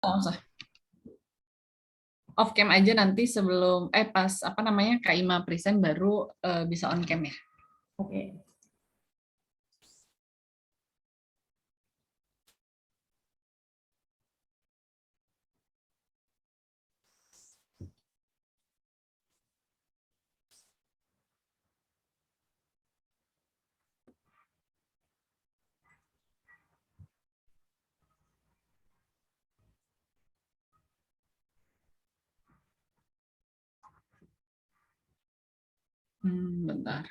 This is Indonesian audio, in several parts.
nggak usah. Off cam aja nanti sebelum pas apa namanya Kak Ima present baru bisa on cam ya. Oke. Bentar.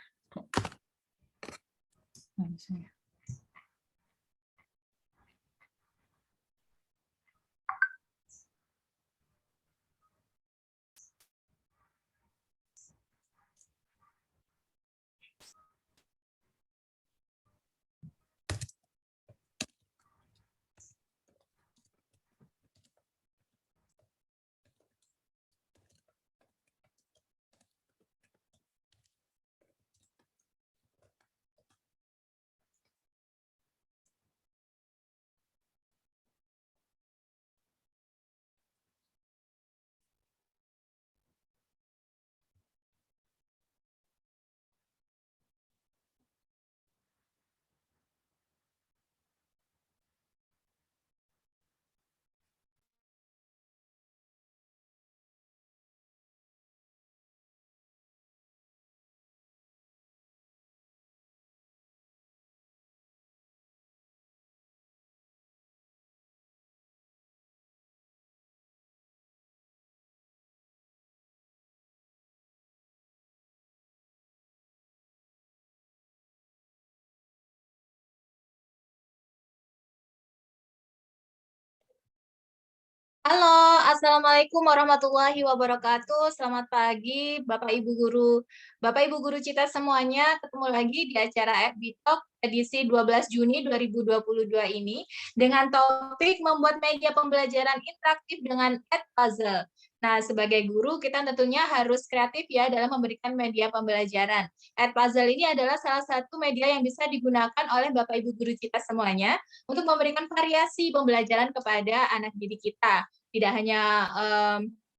Halo, Assalamualaikum warahmatullahi wabarakatuh. Selamat pagi, Bapak Ibu Guru. Bapak Ibu Guru Cita semuanya, ketemu lagi di acara FB Talk edisi 12 Juni 2022 ini dengan topik membuat media pembelajaran interaktif dengan Edpuzzle. Nah, sebagai guru, kita tentunya harus kreatif ya dalam memberikan media pembelajaran. Edpuzzle ini adalah salah satu media yang bisa digunakan oleh Bapak Ibu Guru Cita semuanya untuk memberikan variasi pembelajaran kepada anak didik kita. Tidak hanya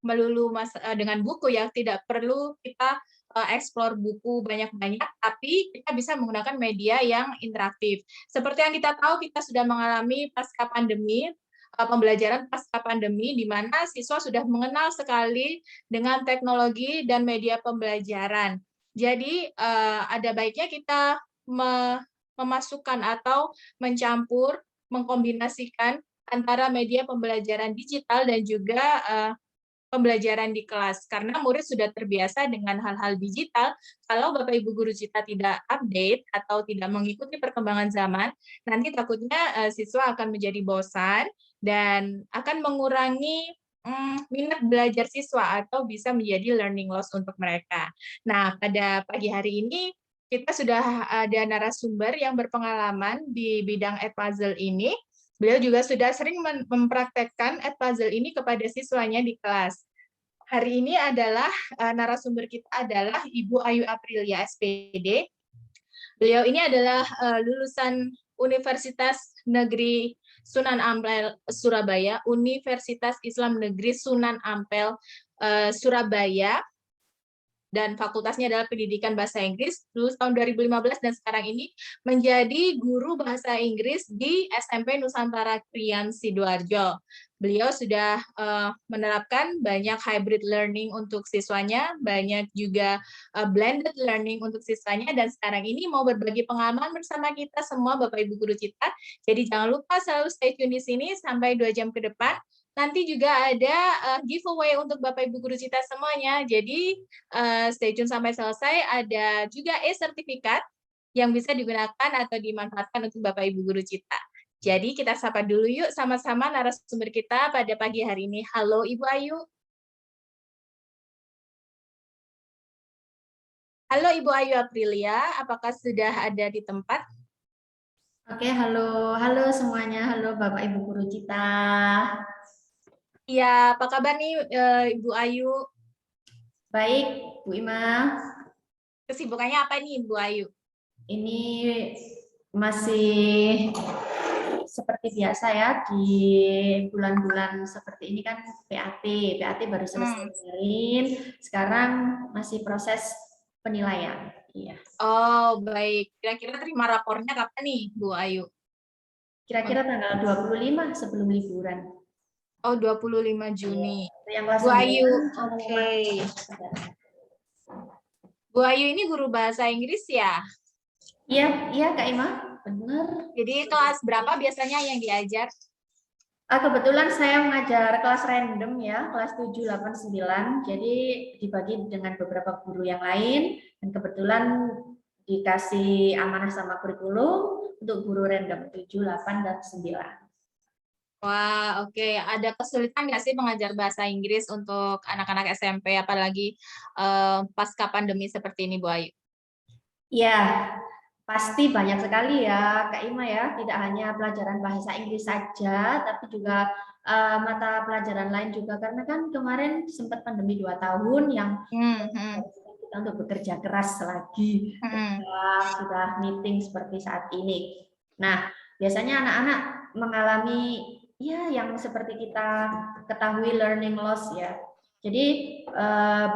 melulu dengan buku ya, tidak perlu kita eksplor buku banyak-banyak, tapi kita bisa menggunakan media yang interaktif. Seperti yang kita tahu, kita sudah mengalami pasca pandemi, pembelajaran pasca pandemi, di mana siswa sudah mengenal sekali dengan teknologi dan media pembelajaran. Jadi ada baiknya kita memasukkan atau mencampur, mengkombinasikan antara media pembelajaran digital dan juga pembelajaran di kelas. Karena murid sudah terbiasa dengan hal-hal digital, kalau Bapak Ibu Guru Cita tidak update atau tidak mengikuti perkembangan zaman, nanti takutnya siswa akan menjadi bosan dan akan mengurangi minat belajar siswa atau bisa menjadi learning loss untuk mereka. Nah, pada pagi hari ini kita sudah ada narasumber yang berpengalaman di bidang Edpuzzle ini. Beliau juga sudah sering mempraktekkan Edpuzzle ini kepada siswanya di kelas. Hari ini adalah narasumber kita adalah Ibu Ayu Aprilia SPD. Beliau ini adalah lulusan Universitas Negeri Sunan Ampel Surabaya, Universitas Islam Negeri Sunan Ampel Surabaya, dan fakultasnya adalah Pendidikan Bahasa Inggris, lulus tahun 2015 dan sekarang ini menjadi guru bahasa Inggris di SMP Nusantara Krian Sidoarjo. Beliau sudah menerapkan banyak hybrid learning untuk siswanya, banyak juga blended learning untuk siswanya, dan sekarang ini mau berbagi pengalaman bersama kita semua Bapak Ibu Guru Cita. Jadi jangan lupa selalu stay tune di sini sampai 2 jam ke depan. Nanti juga ada giveaway untuk Bapak Ibu Guru Cita semuanya. Jadi stay tune sampai selesai. Ada juga e-sertifikat yang bisa digunakan atau dimanfaatkan untuk Bapak Ibu Guru Cita. Jadi kita sapa dulu yuk sama-sama narasumber kita pada pagi hari ini. Halo Ibu Ayu. Halo Ibu Ayu Aprilia, apakah sudah ada di tempat? Oke, halo semuanya, halo Bapak Ibu Guru Cita. Iya, apa kabar nih Ibu Ayu? Baik, Bu Ima. Kesibukannya apa nih Ibu Ayu? Ini masih seperti biasa ya, di bulan-bulan seperti ini kan PAT baru selesai kemarin, sekarang masih proses penilaian. Iya. Oh, baik. Kira-kira terima rapornya kapan nih, Bu Ayu? Kira-kira tanggal 25 sebelum liburan. Oh, 25 Juni. Yang kelas Bu Ayu, 9 oke. Bu Ayu ini guru bahasa Inggris ya? Iya Kak Ima, benar. Jadi kelas berapa biasanya yang diajar? Kebetulan saya mengajar kelas random ya, kelas 7, 8, 9. Jadi dibagi dengan beberapa guru yang lain, dan kebetulan dikasih amanah sama kurikulum untuk guru random 7, 8, dan 9. Wah, oke. Ada kesulitan nggak sih mengajar bahasa Inggris untuk anak-anak SMP, apalagi pasca pandemi seperti ini, Bu Ayu? Ya, pasti banyak sekali ya, Kak Ima ya. Tidak hanya pelajaran bahasa Inggris saja, tapi juga mata pelajaran lain juga. Karena kan kemarin sempat pandemi 2 tahun yang kita untuk bekerja keras lagi. Sudah meeting seperti saat ini. Nah, biasanya anak-anak mengalami ya yang seperti kita ketahui learning loss ya. Jadi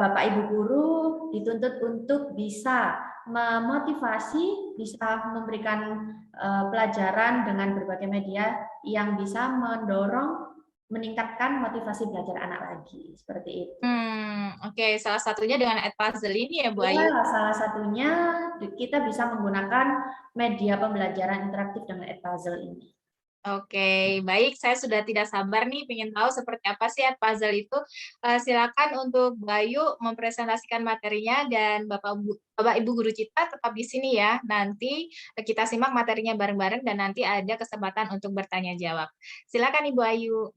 Bapak Ibu guru dituntut untuk bisa memotivasi, bisa memberikan pelajaran dengan berbagai media yang bisa mendorong meningkatkan motivasi belajar anak lagi seperti itu. Oke, salah satunya dengan Edpuzzle ini ya, Bu Ayu? Ya, salah satunya kita bisa menggunakan media pembelajaran interaktif dengan Edpuzzle ini. Oke, baik. Saya sudah tidak sabar nih, ingin tahu seperti apa sih Edpuzzle itu. Silakan untuk Bayu mempresentasikan materinya, dan Bapak Ibu Guru Cita tetap di sini ya. Nanti kita simak materinya bareng-bareng, dan nanti ada kesempatan untuk bertanya jawab. Silakan Ibu Ayu.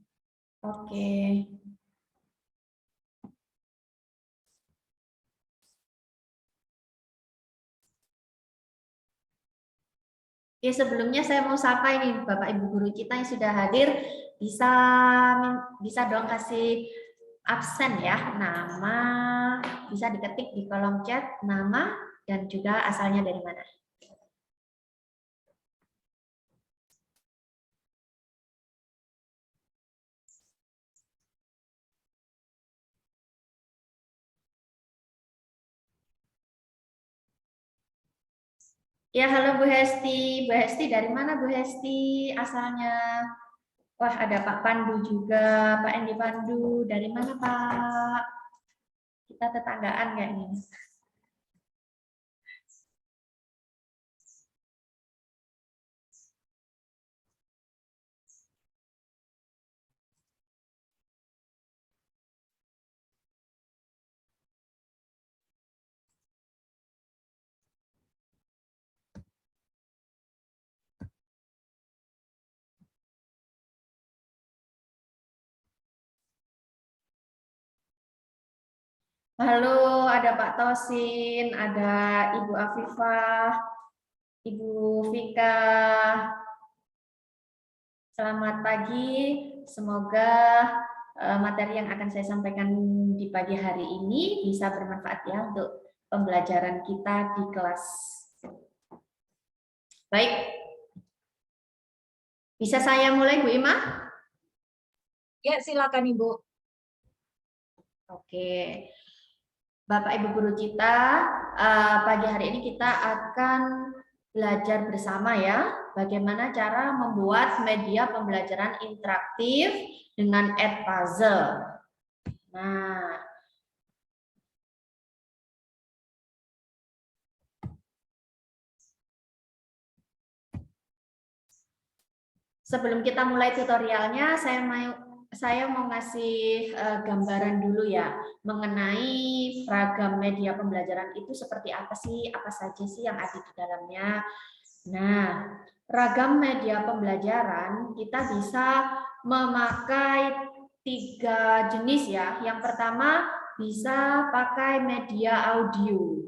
Oke. Ya, sebelumnya saya mau sapa ini Bapak Ibu Guru kita yang sudah hadir, bisa dong kasih absen ya, nama, bisa diketik di kolom chat nama dan juga asalnya dari mana. Ya, halo Bu Hesti. Bu Hesti dari mana Bu Hesti asalnya? Wah, ada Pak Pandu juga, Pak Endi Pandu. Dari mana Pak? Kita tetanggaan nggak nih? Halo, ada Pak Tosin, ada Ibu Afifah, Ibu Vika. Selamat pagi, semoga materi yang akan saya sampaikan di pagi hari ini bisa bermanfaat ya untuk pembelajaran kita di kelas. Baik, bisa saya mulai Bu Ima? Ya, silakan Ibu. Oke. Bapak Ibu Guru Cita, pagi hari ini kita akan belajar bersama ya, bagaimana cara membuat media pembelajaran interaktif dengan Edpuzzle. Nah, sebelum kita mulai tutorialnya, saya mau ngasih gambaran dulu ya mengenai ragam media pembelajaran itu seperti apa sih, apa saja sih yang ada di dalamnya. Nah, ragam media pembelajaran kita bisa memakai 3 jenis ya. Yang pertama bisa pakai media audio.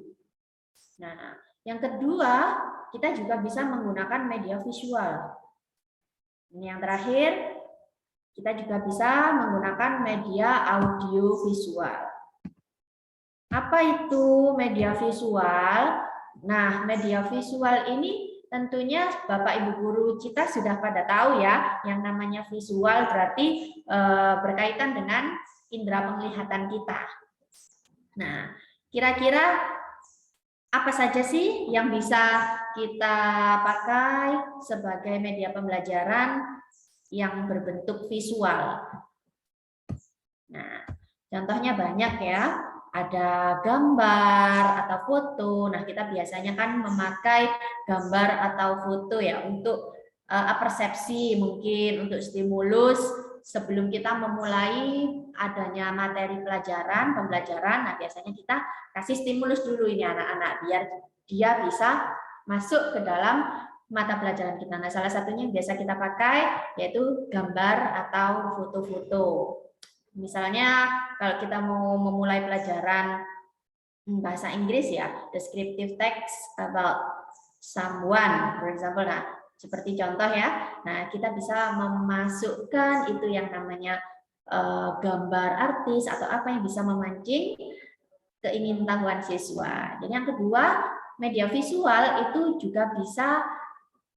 Nah, yang kedua kita juga bisa menggunakan media visual. Ini yang terakhir, kita juga bisa menggunakan media audio visual. Apa itu media visual? Nah, media visual ini tentunya Bapak Ibu guru kita sudah pada tahu ya, yang namanya visual berarti berkaitan dengan indera penglihatan kita. Nah, kira-kira apa saja sih yang bisa kita pakai sebagai media pembelajaran yang berbentuk visual? Nah, contohnya banyak ya. Ada gambar atau foto. Nah, kita biasanya kan memakai gambar atau foto ya untuk persepsi, mungkin untuk stimulus sebelum kita memulai adanya materi pembelajaran. Nah, biasanya kita kasih stimulus dulu ini anak-anak biar dia bisa masuk ke dalam mata pelajaran kita. Nah, salah satunya yang biasa kita pakai yaitu gambar atau foto-foto. Misalnya kalau kita mau memulai pelajaran bahasa Inggris ya, descriptive text about someone, for example. Nah, seperti contoh ya. Nah, kita bisa memasukkan itu yang namanya gambar artis atau apa yang bisa memancing keingintahuan siswa. Jadi yang kedua, media visual itu juga bisa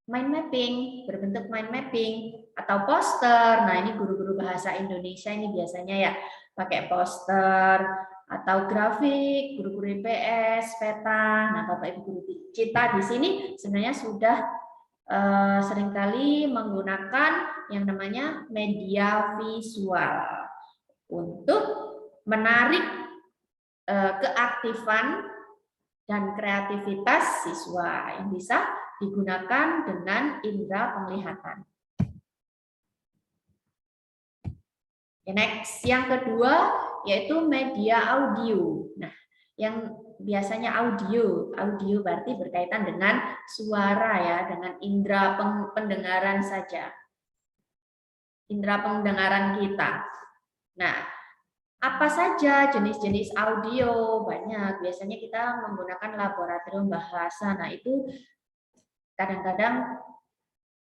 mind mapping, berbentuk mind mapping atau poster. Nah, ini guru-guru bahasa Indonesia ini biasanya ya pakai poster atau grafik, guru-guru IPS, peta. Nah, Bapak Ibu guru kita di sini sebenarnya sudah seringkali menggunakan yang namanya media visual untuk menarik keaktifan dan kreativitas siswa yang bisa digunakan dengan indera penglihatan. Next, yang kedua yaitu media audio. Nah, yang biasanya audio berarti berkaitan dengan suara ya, dengan indera pendengaran saja. Indera pendengaran kita. Nah, apa saja jenis-jenis audio? Banyak. Biasanya kita menggunakan laboratorium bahasa. Nah, itu kadang-kadang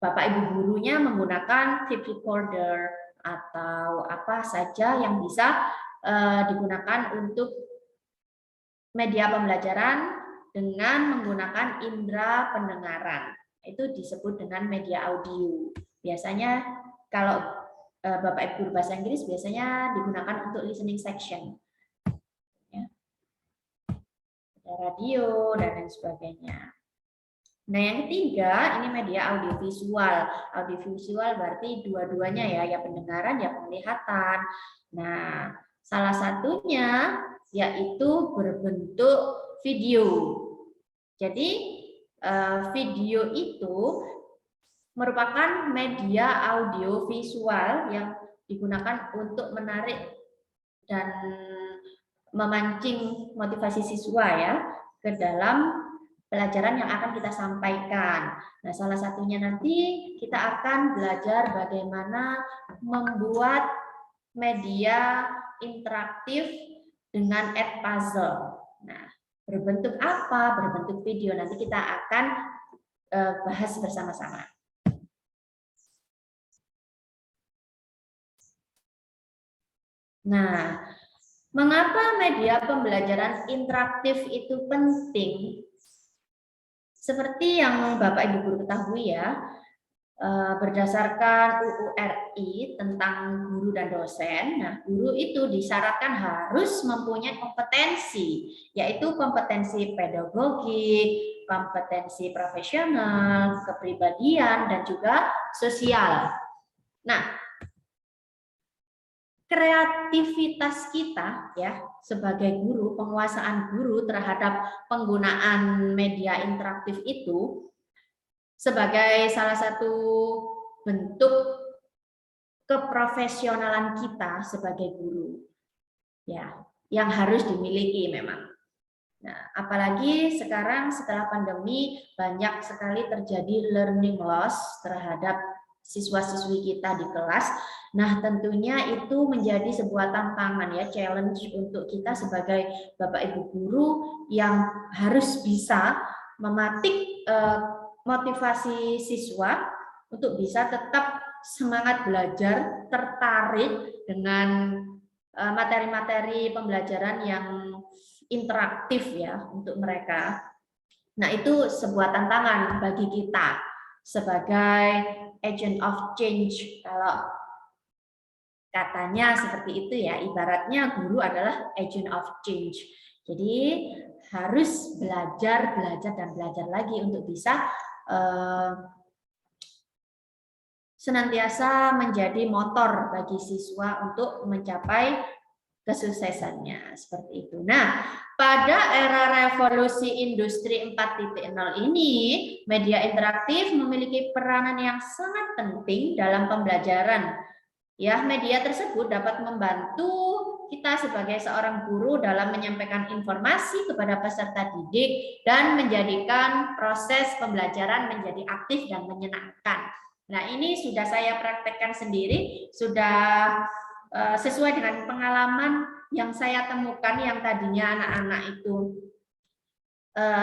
Bapak Ibu gurunya menggunakan tape recorder atau apa saja yang bisa digunakan untuk media pembelajaran dengan menggunakan indera pendengaran. Itu disebut dengan media audio. Biasanya kalau Bapak Ibu guru bahasa Inggris biasanya digunakan untuk listening section. Ya. Ada radio dan lain sebagainya. Nah, yang ketiga, ini media audiovisual. Audiovisual berarti dua-duanya ya pendengaran, ya penglihatan. Nah, salah satunya yaitu berbentuk video. Jadi, video itu merupakan media audiovisual yang digunakan untuk menarik dan memancing motivasi siswa ya ke dalam pelajaran yang akan kita sampaikan. Nah, salah satunya nanti kita akan belajar bagaimana membuat media interaktif dengan Edpuzzle. Nah, berbentuk apa? Berbentuk video. Nanti kita akan bahas bersama-sama. Nah, mengapa media pembelajaran interaktif itu penting? Seperti yang Bapak Ibu guru ketahui ya, berdasarkan UU RI tentang guru dan dosen, nah guru itu disyaratkan harus mempunyai kompetensi, yaitu kompetensi pedagogik, kompetensi profesional, kepribadian, dan juga sosial. Nah, kreativitas kita ya sebagai guru, penguasaan guru terhadap penggunaan media interaktif itu sebagai salah satu bentuk keprofesionalan kita sebagai guru ya yang harus dimiliki memang. Nah, apalagi sekarang setelah pandemi banyak sekali terjadi learning loss terhadap siswa-siswi kita di kelas. Nah, tentunya itu menjadi sebuah tantangan ya, challenge untuk kita sebagai Bapak Ibu guru yang harus bisa mematik motivasi siswa untuk bisa tetap semangat belajar, tertarik dengan materi-materi pembelajaran yang interaktif ya untuk mereka. Nah, itu sebuah tantangan bagi kita sebagai agent of change. Kalau katanya seperti itu ya, ibaratnya guru adalah agent of change. Jadi harus belajar dan belajar lagi untuk bisa senantiasa menjadi motor bagi siswa untuk mencapai kesuksesannya, seperti itu. Nah, pada era revolusi industri 4.0 ini, media interaktif memiliki peranan yang sangat penting dalam pembelajaran. Ya, media tersebut dapat membantu kita sebagai seorang guru dalam menyampaikan informasi kepada peserta didik dan menjadikan proses pembelajaran menjadi aktif dan menyenangkan. Nah, ini sudah saya praktekkan sendiri, sudah sesuai dengan pengalaman yang saya temukan yang tadinya anak-anak itu,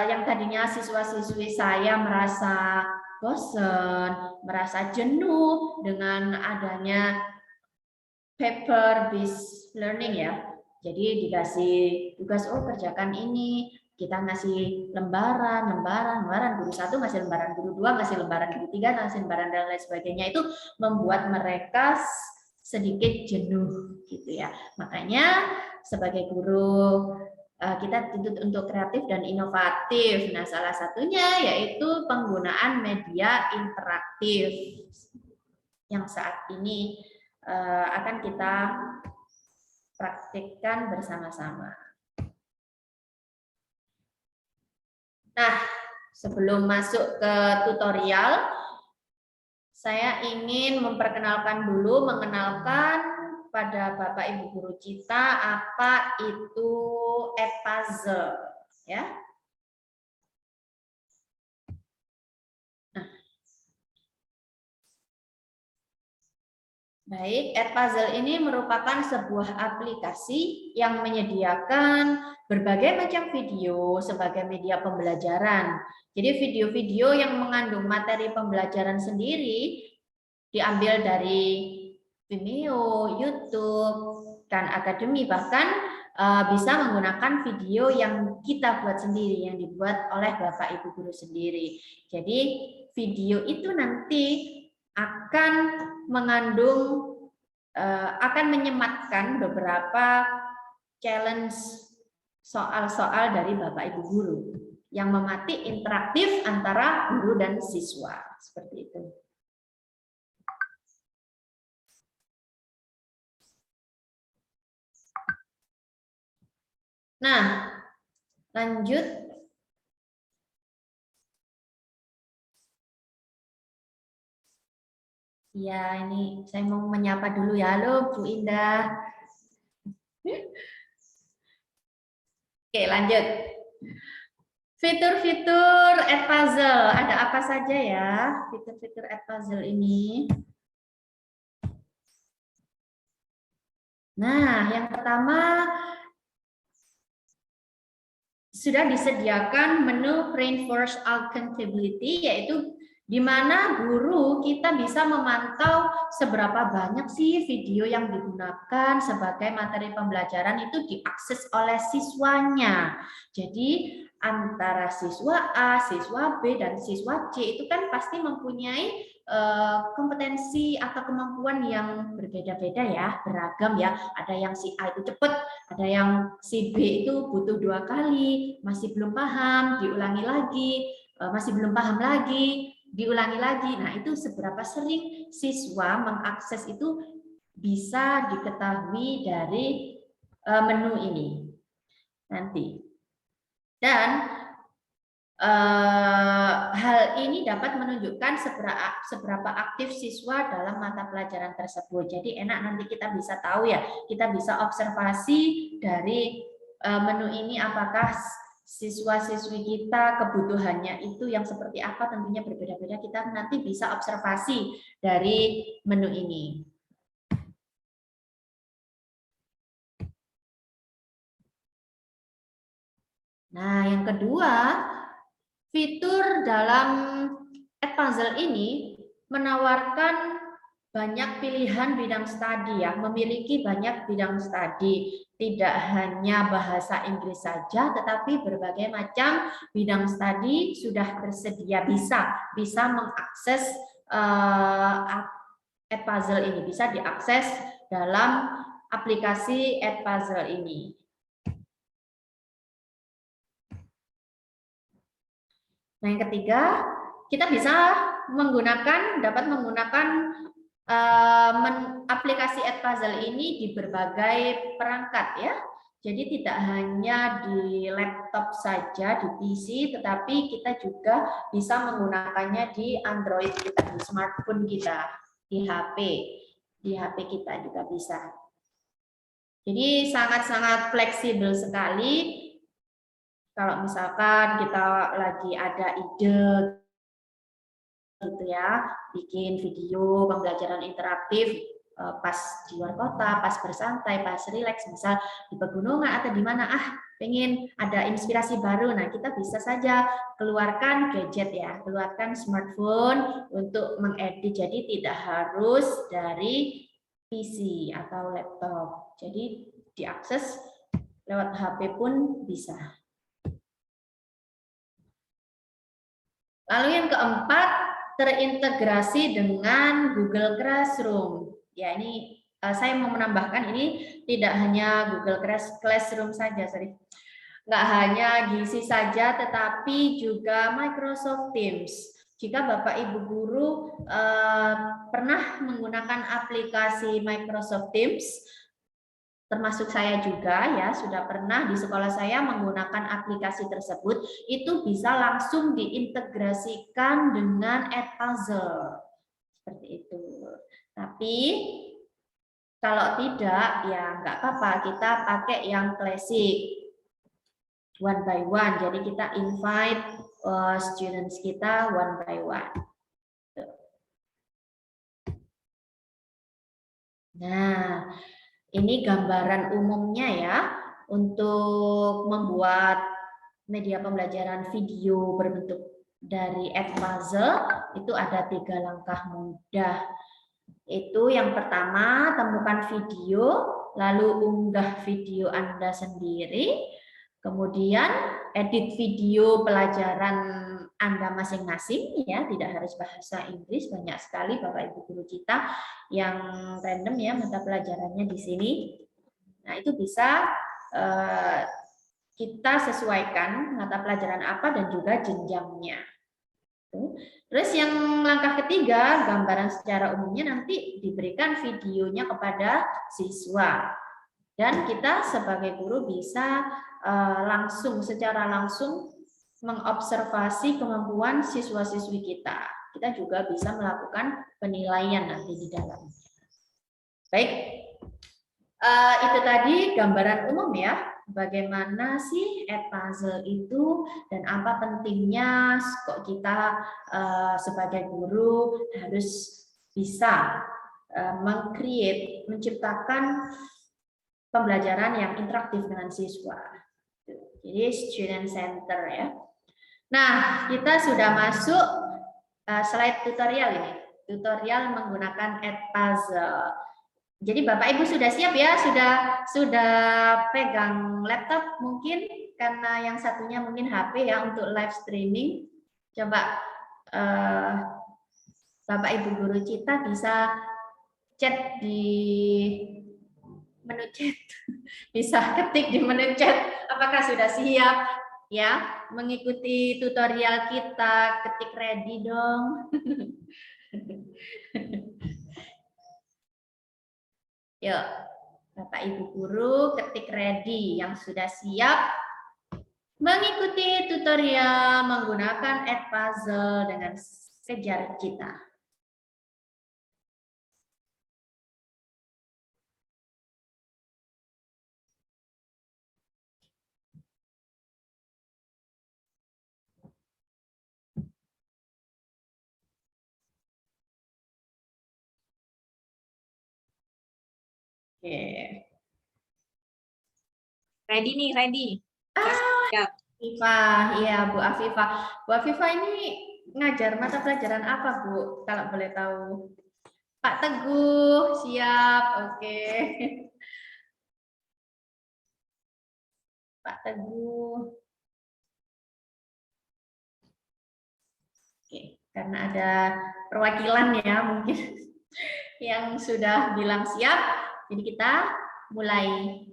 yang tadinya siswa-siswi saya merasa bosan, merasa jenuh dengan adanya paper based learning ya. Jadi dikasih tugas, oh kerjakan ini, kita ngasih lembaran, guru 1 ngasih lembaran, guru 2 ngasih lembaran, guru 3 ngasih lembaran, dan lain sebagainya. Itu membuat mereka sedikit jenuh gitu ya. Makanya sebagai guru kita dituntut untuk kreatif dan inovatif. Nah, salah satunya yaitu penggunaan media interaktif yang saat ini akan kita praktikkan bersama-sama. Nah, sebelum masuk ke tutorial, saya ingin mengenalkan pada Bapak Ibu guru Cita apa itu Edpuzzle ya. Nah. Baik, Edpuzzle ini merupakan sebuah aplikasi yang menyediakan berbagai macam video sebagai media pembelajaran. Jadi video-video yang mengandung materi pembelajaran sendiri diambil dari Vimeo, YouTube, Khan Academy, bahkan bisa menggunakan video yang kita buat sendiri, yang dibuat oleh Bapak Ibu guru sendiri. Jadi video itu nanti akan mengandung, akan menyematkan beberapa challenge soal-soal dari Bapak Ibu guru yang mematik interaktif antara guru dan siswa, seperti itu. Nah, lanjut. Ya, ini saya mau menyapa dulu ya. Halo, Bu Indah. Oke, lanjut. Fitur-fitur Edpuzzle, ada apa saja ya fitur-fitur Edpuzzle ini? Nah, yang pertama sudah disediakan menu Reinforced Accountability, yaitu di mana guru kita bisa memantau seberapa banyak sih video yang digunakan sebagai materi pembelajaran itu diakses oleh siswanya. Jadi antara siswa A, siswa B, dan siswa C itu kan pasti mempunyai kompetensi atau kemampuan yang berbeda-beda ya, beragam ya. Ada yang si A itu cepat, ada yang si B itu butuh 2 kali, masih belum paham, diulangi lagi, masih belum paham lagi, diulangi lagi. Nah, itu seberapa sering siswa mengakses itu bisa diketahui dari menu ini nanti. Dan hal ini dapat menunjukkan seberapa aktif siswa dalam mata pelajaran tersebut. Jadi enak, nanti kita bisa tahu ya, kita bisa observasi dari menu ini apakah siswa-siswi kita kebutuhannya itu yang seperti apa, tentunya berbeda-beda. Kita nanti bisa observasi dari menu ini. Nah, yang kedua, fitur dalam Edpuzzle ini menawarkan banyak pilihan bidang studi ya, memiliki banyak bidang studi, tidak hanya bahasa Inggris saja, tetapi berbagai macam bidang studi sudah tersedia, bisa mengakses Edpuzzle ini, bisa diakses dalam aplikasi Edpuzzle ini. Nah, yang ketiga, kita bisa dapat menggunakan aplikasi Edpuzzle ini di berbagai perangkat ya. Jadi tidak hanya di laptop saja, di PC, tetapi kita juga bisa menggunakannya di Android kita, di smartphone kita, di HP kita juga bisa. Jadi sangat-sangat fleksibel sekali. Kalau misalkan kita lagi ada ide gitu ya, bikin video pembelajaran interaktif pas di luar kota, pas bersantai, pas rileks, misal di pegunungan atau di mana, pengen ada inspirasi baru, nah kita bisa saja keluarkan gadget ya, keluarkan smartphone untuk mengedit, jadi tidak harus dari PC atau laptop, jadi diakses lewat HP pun bisa. Lalu yang keempat, terintegrasi dengan Google Classroom. Ya, ini saya mau menambahkan, ini tidak hanya Google Classroom saja, nggak hanya Gizi saja, tetapi juga Microsoft Teams. Jika Bapak Ibu guru pernah menggunakan aplikasi Microsoft Teams, termasuk saya juga ya, sudah pernah di sekolah saya menggunakan aplikasi tersebut, itu bisa langsung diintegrasikan dengan Edpuzzle. Seperti itu. Tapi kalau tidak, ya nggak apa-apa, kita pakai yang klasik. One by one, jadi kita invite students kita one by one. Nah, ini gambaran umumnya ya, untuk membuat media pembelajaran video berbentuk dari Edpuzzle, itu ada 3 langkah mudah. Itu yang pertama, temukan video, lalu unggah video Anda sendiri, kemudian edit video pelajaran Anda masing-masing ya, tidak harus bahasa Inggris, banyak sekali Bapak Ibu guru kita yang random ya mata pelajarannya di sini. Nah, itu bisa kita sesuaikan mata pelajaran apa dan juga jenjangnya. Terus yang langkah ketiga, gambaran secara umumnya nanti diberikan videonya kepada siswa. Dan kita sebagai guru bisa secara langsung mengobservasi kemampuan siswa-siswi kita. Kita juga bisa melakukan penilaian nanti di dalamnya. Baik, itu tadi gambaran umum ya, bagaimana sih Edpuzzle itu dan apa pentingnya kok kita sebagai guru harus bisa menciptakan pembelajaran yang interaktif dengan siswa. Jadi student center ya. Nah, kita sudah masuk slide tutorial ini. Tutorial menggunakan Edpuzzle. Jadi Bapak Ibu sudah siap ya? Sudah pegang laptop mungkin, karena yang satunya mungkin HP ya untuk live streaming. Coba Bapak Ibu guru Cita bisa chat di menu chat, bisa ketik di menu chat apakah sudah siap ya mengikuti tutorial kita. Ketik ready dong. Yuk, Bapak Ibu guru ketik ready yang sudah siap mengikuti tutorial menggunakan Edpuzzle dengan Kejar Cita. Oke. Ready nih, ready. Siap. Afifah, iya Bu Afifah. Bu Afifah ini ngajar mata pelajaran apa Bu? Kalau boleh tahu. Pak Teguh, siap. Oke. Pak Teguh. Oke, karena ada perwakilan ya mungkin yang sudah bilang siap, jadi kita mulai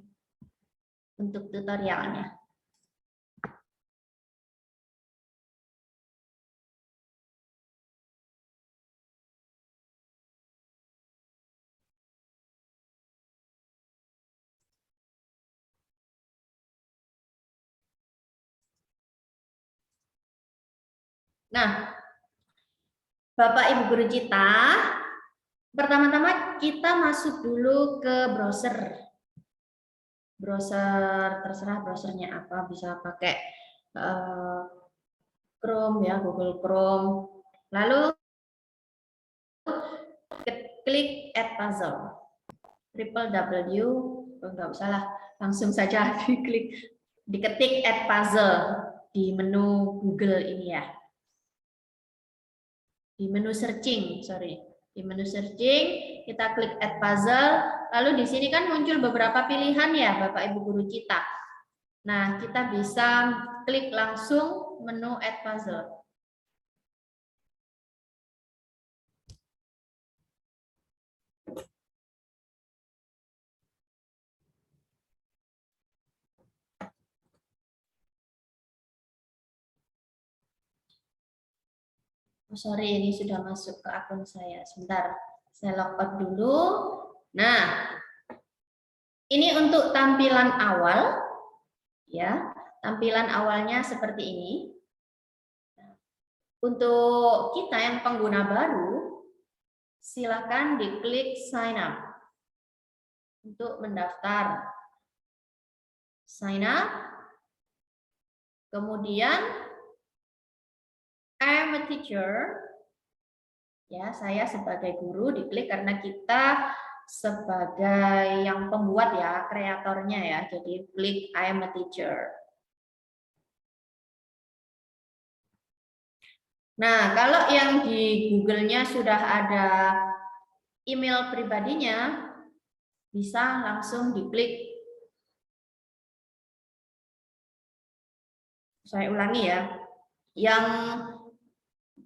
untuk tutorialnya. Nah, Bapak Ibu Guru Cita, pertama-tama kita masuk dulu ke browser. Browser, terserah browsernya apa, bisa pakai Chrome ya, Google Chrome. Lalu klik Add Puzzle. www, nggak usah lah, langsung saja diketik Add Puzzle di menu Google ini ya. Di menu searching, di menu searching kita klik Add Puzzle, lalu di sini kan muncul beberapa pilihan ya Bapak Ibu Guru Cita. Nah, kita bisa klik langsung menu Add Puzzle. Oh, sorry, ini sudah masuk ke akun saya. Sebentar, saya logout dulu. Nah, ini untuk tampilan awal, ya. Tampilan awalnya seperti ini. Untuk kita yang pengguna baru, silakan diklik Sign Up untuk mendaftar. Sign up, kemudian I'm a teacher. Ya, saya sebagai guru diklik karena kita sebagai yang pembuat ya, kreatornya ya. Jadi klik I'm a teacher. Nah, kalau yang di Google-nya sudah ada email pribadinya, bisa langsung diklik. Saya ulangi ya. Yang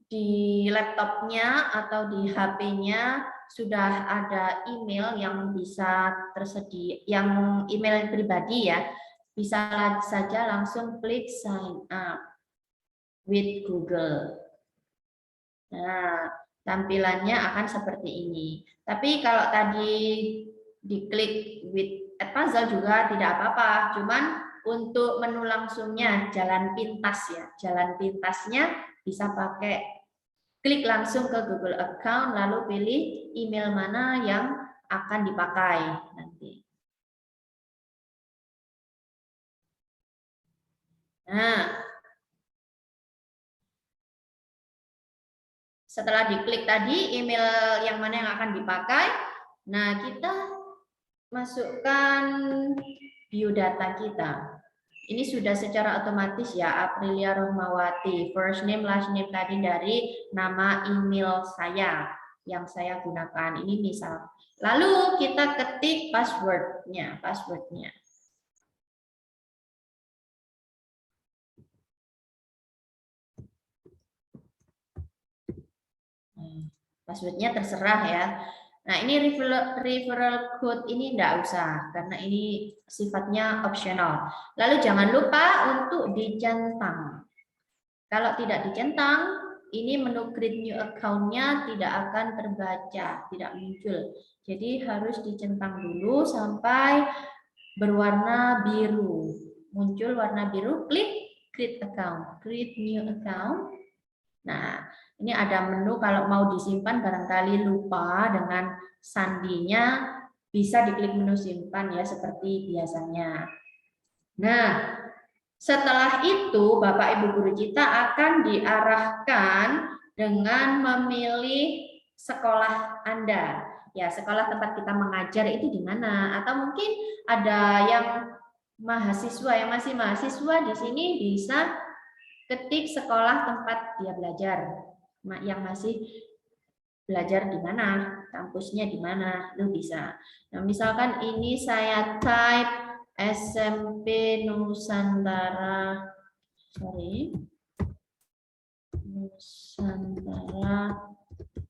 di laptopnya atau di HP-nya sudah ada email yang bisa tersedia, yang email pribadi ya, bisa saja langsung klik sign up with Google. Nah, tampilannya akan seperti ini. Tapi kalau tadi diklik with Add Puzzle juga tidak apa-apa, cuman untuk menu langsungnya jalan pintas ya, jalan pintasnya bisa pakai klik langsung ke Google Account, lalu pilih email mana yang akan dipakai nanti. Nah, setelah diklik tadi email yang mana yang akan dipakai, nah kita masukkan biodata kita. Ini sudah secara otomatis ya, Aprilia Rohmawati, first name, last name tadi dari nama email saya yang saya gunakan. Ini misal. Lalu kita ketik passwordnya. Passwordnya terserah ya. Nah, ini referral code ini enggak usah karena ini sifatnya opsional. Lalu jangan lupa untuk dicentang. Kalau tidak dicentang, ini menu create new account-nya tidak akan terbaca, tidak muncul. Jadi harus dicentang dulu sampai berwarna biru. Muncul warna biru, klik create account, create new account. Nah, ini ada menu kalau mau disimpan barangkali lupa dengan sandinya, bisa diklik menu simpan ya seperti biasanya. Nah, setelah itu Bapak Ibu Guru Cita akan diarahkan dengan memilih sekolah Anda. Ya, sekolah tempat kita mengajar itu di mana? Atau mungkin ada yang mahasiswa yang masih mahasiswa di sini bisa ketik sekolah tempat dia belajar, yang masih belajar di mana, kampusnya di mana, itu bisa. Nah, misalkan ini saya type SMP Nusantara, Nusantara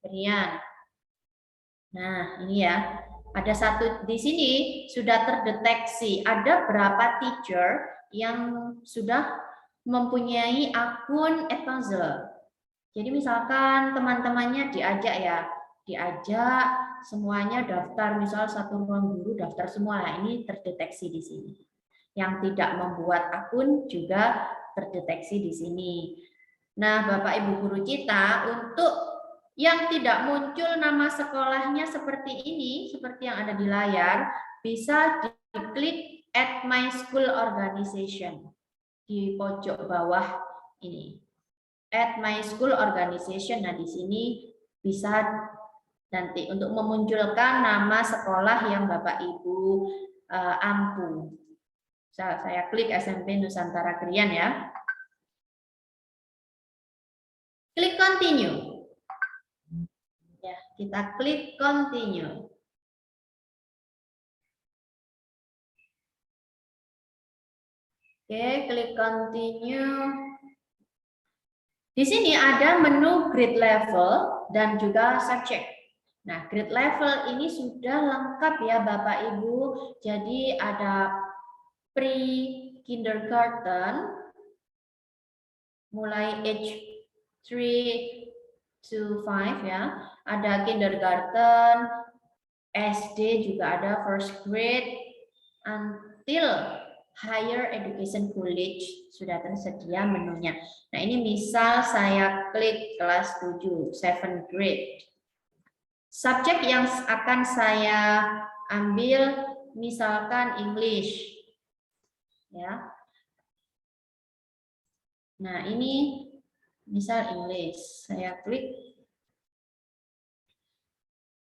Krian. Nah, ini ya. Ada satu di sini sudah terdeteksi ada berapa teacher yang sudah mempunyai akun Edpuzzle. Jadi misalkan teman-temannya diajak semuanya daftar, misal satu ruang guru daftar semua. Nah, ini terdeteksi di sini. Yang tidak membuat akun juga terdeteksi di sini. Nah, Bapak Ibu guru kita, untuk yang tidak muncul nama sekolahnya seperti ini, seperti yang ada di layar, bisa diklik Add My School Organization di pojok bawah ini. Add My School Organization. Nah, di sini bisa nanti untuk memunculkan nama sekolah yang Bapak Ibu ampu. Saya klik SMP Nusantara Krian ya. Klik Continue. Ya, kita klik Continue. Oke, klik Continue. Di sini ada menu grade level dan juga subject. Nah, grade level ini sudah lengkap ya Bapak Ibu. Jadi ada pre-kindergarten, mulai age 3 to 5 ya. Ada kindergarten, SD juga ada first grade, until higher education college sudah tersedia menunya. Nah, ini misal saya klik kelas 7, 7 grade. Subjek yang akan saya ambil misalkan English. Ya. Nah, ini misal English. Saya klik.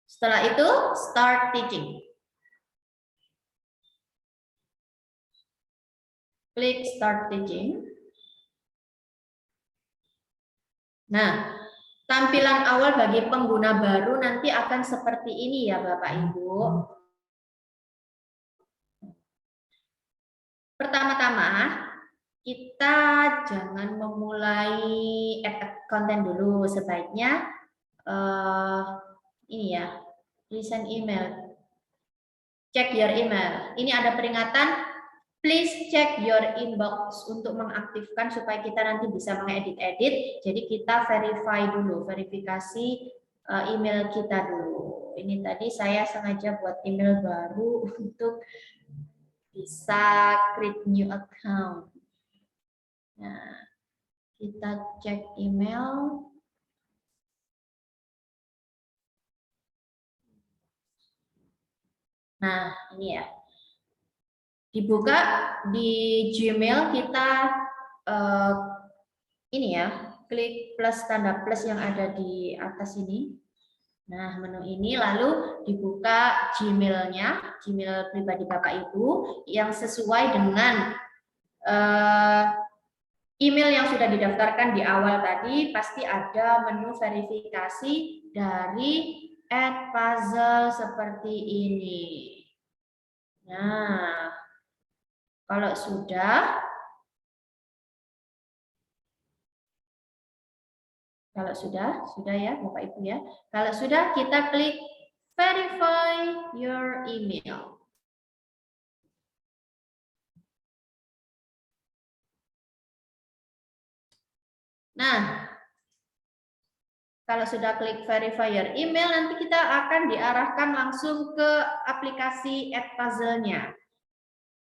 Setelah itu, start teaching. Klik start teaching. Nah, tampilan awal bagi pengguna baru nanti akan seperti ini ya Bapak Ibu. Pertama-tama, kita jangan memulai add konten dulu. Sebaiknya ini ya, listen email. Check your email. Ini ada peringatan, please check your inbox untuk mengaktifkan supaya kita nanti bisa mengedit-edit. Jadi kita verify dulu, verifikasi email kita dulu. Ini tadi saya sengaja buat email baru untuk bisa create new account. Nah, kita cek email. Nah, ini ya. Dibuka di Gmail kita ini ya, klik plus tanda plus yang ada di atas ini. Nah, menu ini lalu dibuka Gmail-nya, Gmail pribadi Bapak Ibu yang sesuai dengan email yang sudah didaftarkan di awal tadi. Pasti ada menu verifikasi dari Edpuzzle seperti ini. Nah, kalau sudah ya Bapak Ibu ya. Kalau sudah, kita klik verify your email. Nah, kalau sudah klik verify your email, nanti kita akan diarahkan langsung ke aplikasi Edpuzzle-nya.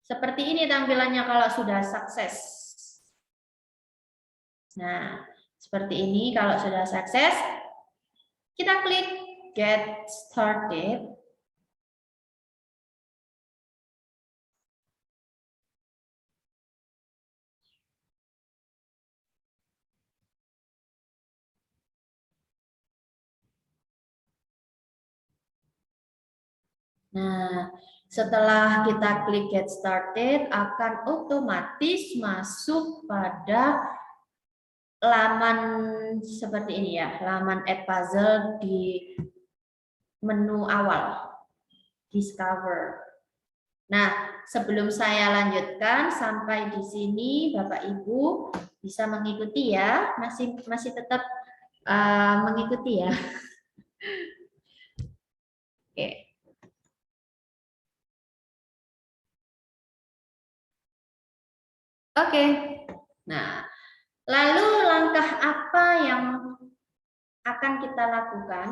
Seperti ini tampilannya kalau sudah sukses. Nah, seperti ini kalau sudah sukses, kita klik get started. Nah, setelah kita klik get started, akan otomatis masuk pada laman seperti ini ya, laman Edpuzzle di menu awal, Discover. Nah, sebelum saya lanjutkan sampai di sini, Bapak Ibu bisa mengikuti ya, masih tetap mengikuti ya. Oke. Oke. Nah, lalu langkah apa yang akan kita lakukan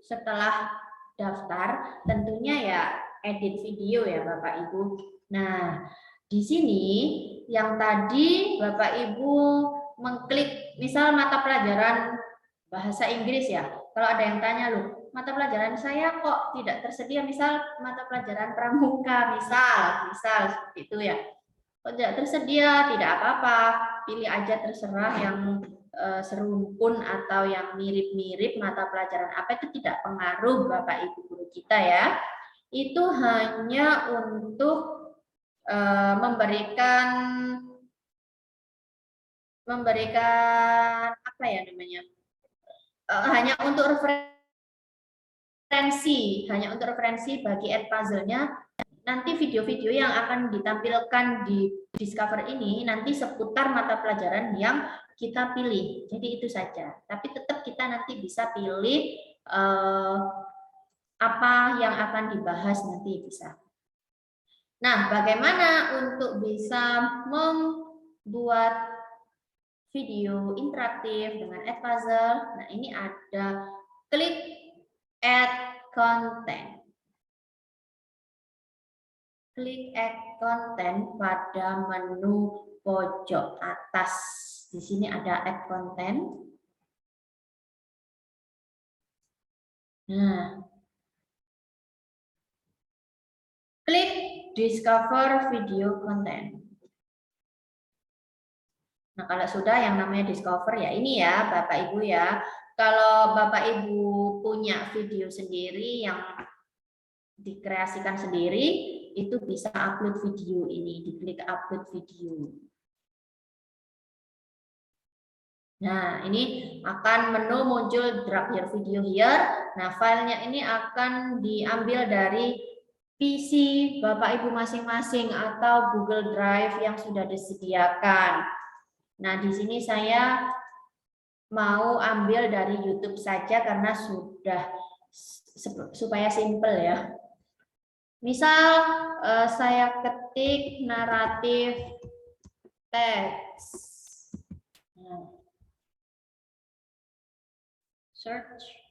setelah daftar? Tentunya ya edit video ya Bapak Ibu. Nah, di sini yang tadi Bapak Ibu mengklik misal mata pelajaran bahasa Inggris ya. Kalau ada yang tanya loh, mata pelajaran saya kok tidak tersedia, misal mata pelajaran pramuka, misal seperti itu ya. Kok tidak tersedia, tidak apa-apa, pilih aja terserah yang serumpun atau yang mirip-mirip mata pelajaran apa, itu tidak pengaruh Bapak Ibu guru kita ya. Itu hanya untuk memberikan apa ya namanya, hanya untuk referensi bagi Edpuzzle-nya. Nanti video-video yang akan ditampilkan di Discover ini nanti seputar mata pelajaran yang kita pilih. Jadi itu saja. Tapi tetap kita nanti bisa pilih apa yang akan dibahas nanti bisa. Nah, bagaimana untuk bisa membuat video interaktif dengan Edpuzzle? Nah, ini ada klik Add Content. Klik Add Content pada menu pojok atas. Di sini ada Add Content. Nah, klik Discover Video Content. Nah, kalau sudah yang namanya Discover ya ini ya Bapak Ibu ya. Kalau Bapak Ibu punya video sendiri yang dikreasikan sendiri, itu bisa upload video ini, diklik upload video. Nah, ini akan menu muncul drop your video here. Nah, filenya ini akan diambil dari PC Bapak Ibu masing-masing atau Google Drive yang sudah disediakan. Nah, di sini saya mau ambil dari YouTube saja karena sudah supaya simple ya. Misal saya ketik naratif teks. Nah, search.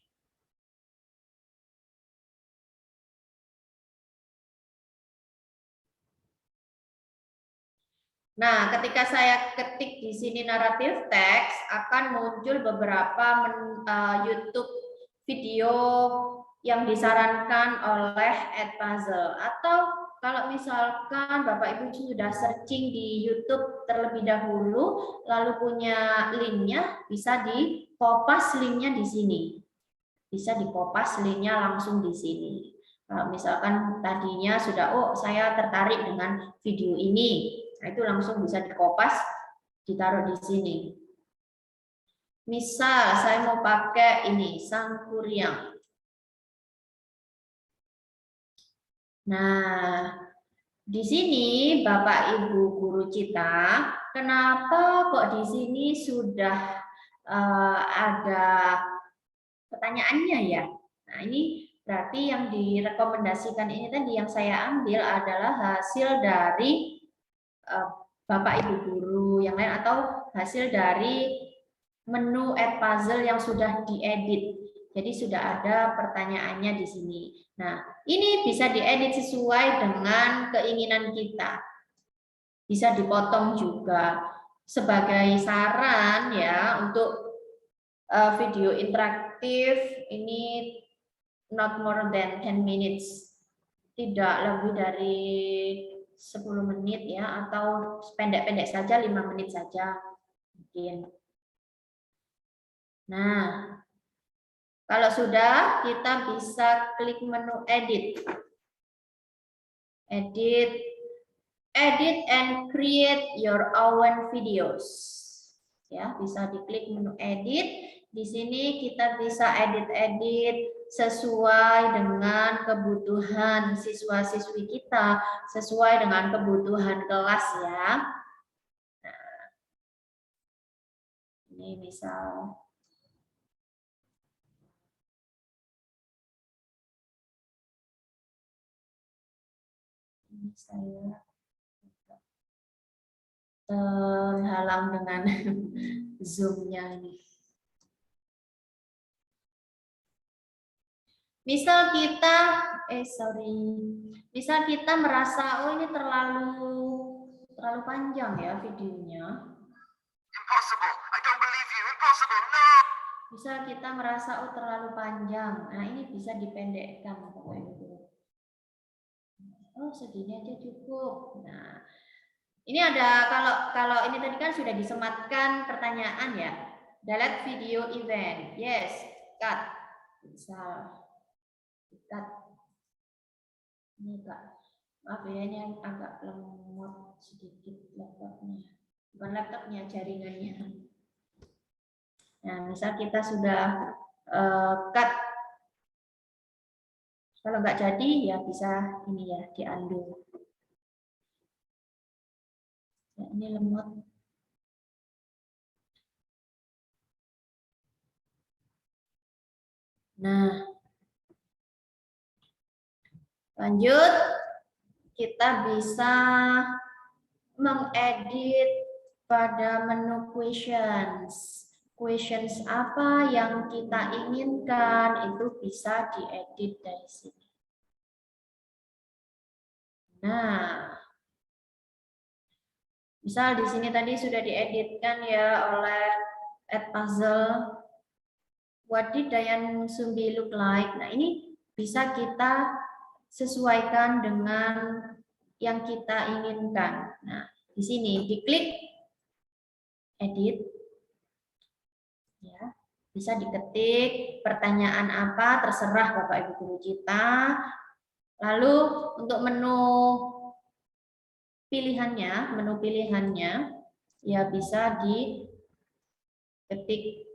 Nah, ketika saya ketik di sini naratif teks, akan muncul beberapa YouTube video yang disarankan oleh Edpuzzle. Atau kalau misalkan Bapak Ibu sudah searching di YouTube terlebih dahulu, lalu punya linknya, bisa di-kopas linknya di sini. Bisa di-kopas linknya langsung di sini. Kalau misalkan tadinya sudah, oh saya tertarik dengan video ini, nah itu langsung bisa di-kopas, ditaruh di sini. Misal saya mau pakai ini, Sangkuriang. Nah, di sini Bapak Ibu guru Cita, kenapa kok di sini sudah ada pertanyaannya ya? Nah, ini berarti yang direkomendasikan ini tadi yang saya ambil adalah hasil dari Bapak Ibu guru yang lain atau hasil dari menu Edpuzzle yang sudah diedit. Jadi sudah ada pertanyaannya di sini. Nah, ini bisa diedit sesuai dengan keinginan kita. Bisa dipotong juga. Sebagai saran ya untuk video interaktif ini not more than 10 minutes. Tidak lebih dari 10 menit ya, atau pendek-pendek saja 5 menit saja mungkin. Nah, kalau sudah, kita bisa klik menu edit. Edit and create your own videos. Ya, bisa diklik menu edit. Di sini kita bisa edit-edit sesuai dengan kebutuhan siswa-siswi kita, sesuai dengan kebutuhan kelas ya. Nah, ini misal ini saya terhalang dengan zoom-nya ini. Misal kita, misal kita merasa oh ini terlalu panjang ya videonya. Impossible! I don't believe you! Impossible! No! Misal kita merasa oh terlalu panjang, nah ini bisa dipendekkan pokoknya. Oh segini aja cukup. Nah ini ada kalau ini tadi kan sudah disematkan pertanyaan ya. Delete video event, yes, cut, misal. Ini Kak, maaf ya ini agak lemot sedikit laptopnya, bukan laptopnya, jaringannya. Nah, misal kita sudah cut, kalau nggak jadi ya bisa ini ya di undo. Ya, ini lemot. Nah. Lanjut, kita bisa mengedit pada menu questions. Questions apa yang kita inginkan itu bisa diedit dari sini. Nah, misal di sini tadi sudah dieditkan ya oleh @puzzle. What did Dayan Sumbi look like? Nah, ini bisa kita sesuaikan dengan yang kita inginkan. Nah, di sini diklik edit, ya, bisa diketik pertanyaan apa, terserah Bapak Ibu guru kita. Lalu untuk menu pilihannya ya bisa diketik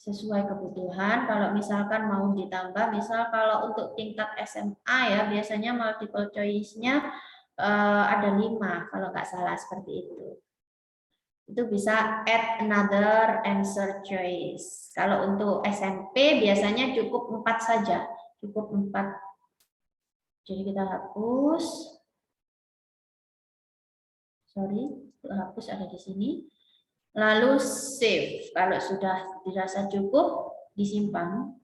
sesuai kebutuhan. Kalau misalkan mau ditambah, misal kalau untuk tingkat SMA ya biasanya multiple choice-nya ada 5 kalau nggak salah seperti itu. Itu bisa add another answer choice. Kalau untuk SMP biasanya cukup 4 saja, cukup 4. Jadi kita hapus. Sorry, hapus ada di sini. Lalu save. Kalau sudah dirasa cukup, disimpan.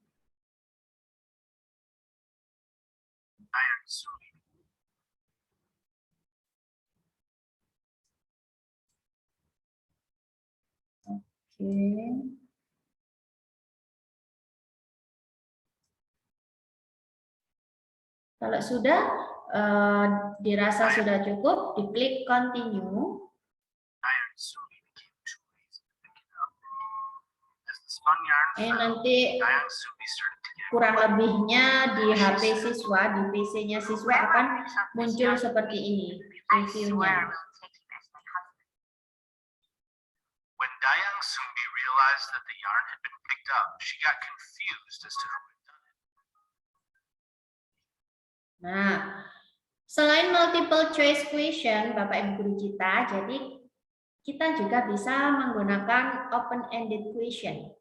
Oke. Kalau sudah dirasa sudah cukup, diklik continue. Nanti kurang lebihnya di HP siswa, di PC-nya siswa akan muncul seperti ini reviewnya. When Dayang Sumbi realized that the yarn had been picked up, she got confused as to who had done it. Nah, selain multiple choice question, Bapak Ibu guru kita, jadi kita juga bisa menggunakan open-ended question.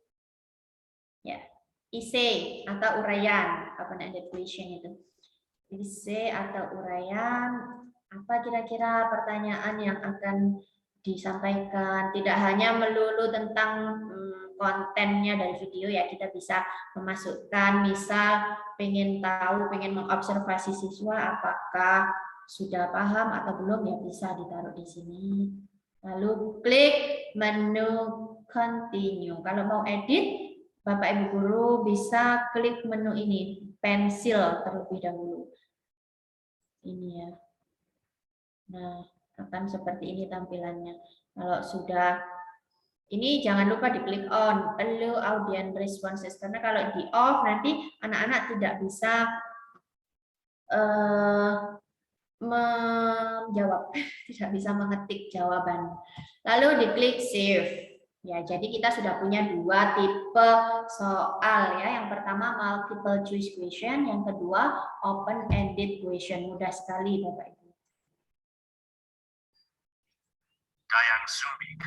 Ya, IC atau uraian, open-ended question itu. IC atau uraian, apa kira-kira pertanyaan yang akan disampaikan, tidak hanya melulu tentang kontennya dari video ya, kita bisa memasukkan misal pengen tahu, pengen mengobservasi siswa apakah sudah paham atau belum ya bisa ditaruh di sini. Lalu klik menu continue. Kalau mau edit, Bapak Ibu guru bisa klik menu ini, pensil terlebih dahulu. Ini ya. Nah, akan seperti ini tampilannya. Kalau sudah ini jangan lupa diklik on, allow audience responses, karena kalau di off nanti anak-anak tidak bisa menjawab, tidak bisa mengetik jawaban. Lalu diklik save. Ya, jadi kita sudah punya 2 tipe soal ya. Yang pertama multiple choice question, yang kedua open ended question. Mudah sekali Bapak Ibu. Dayang Sumbik.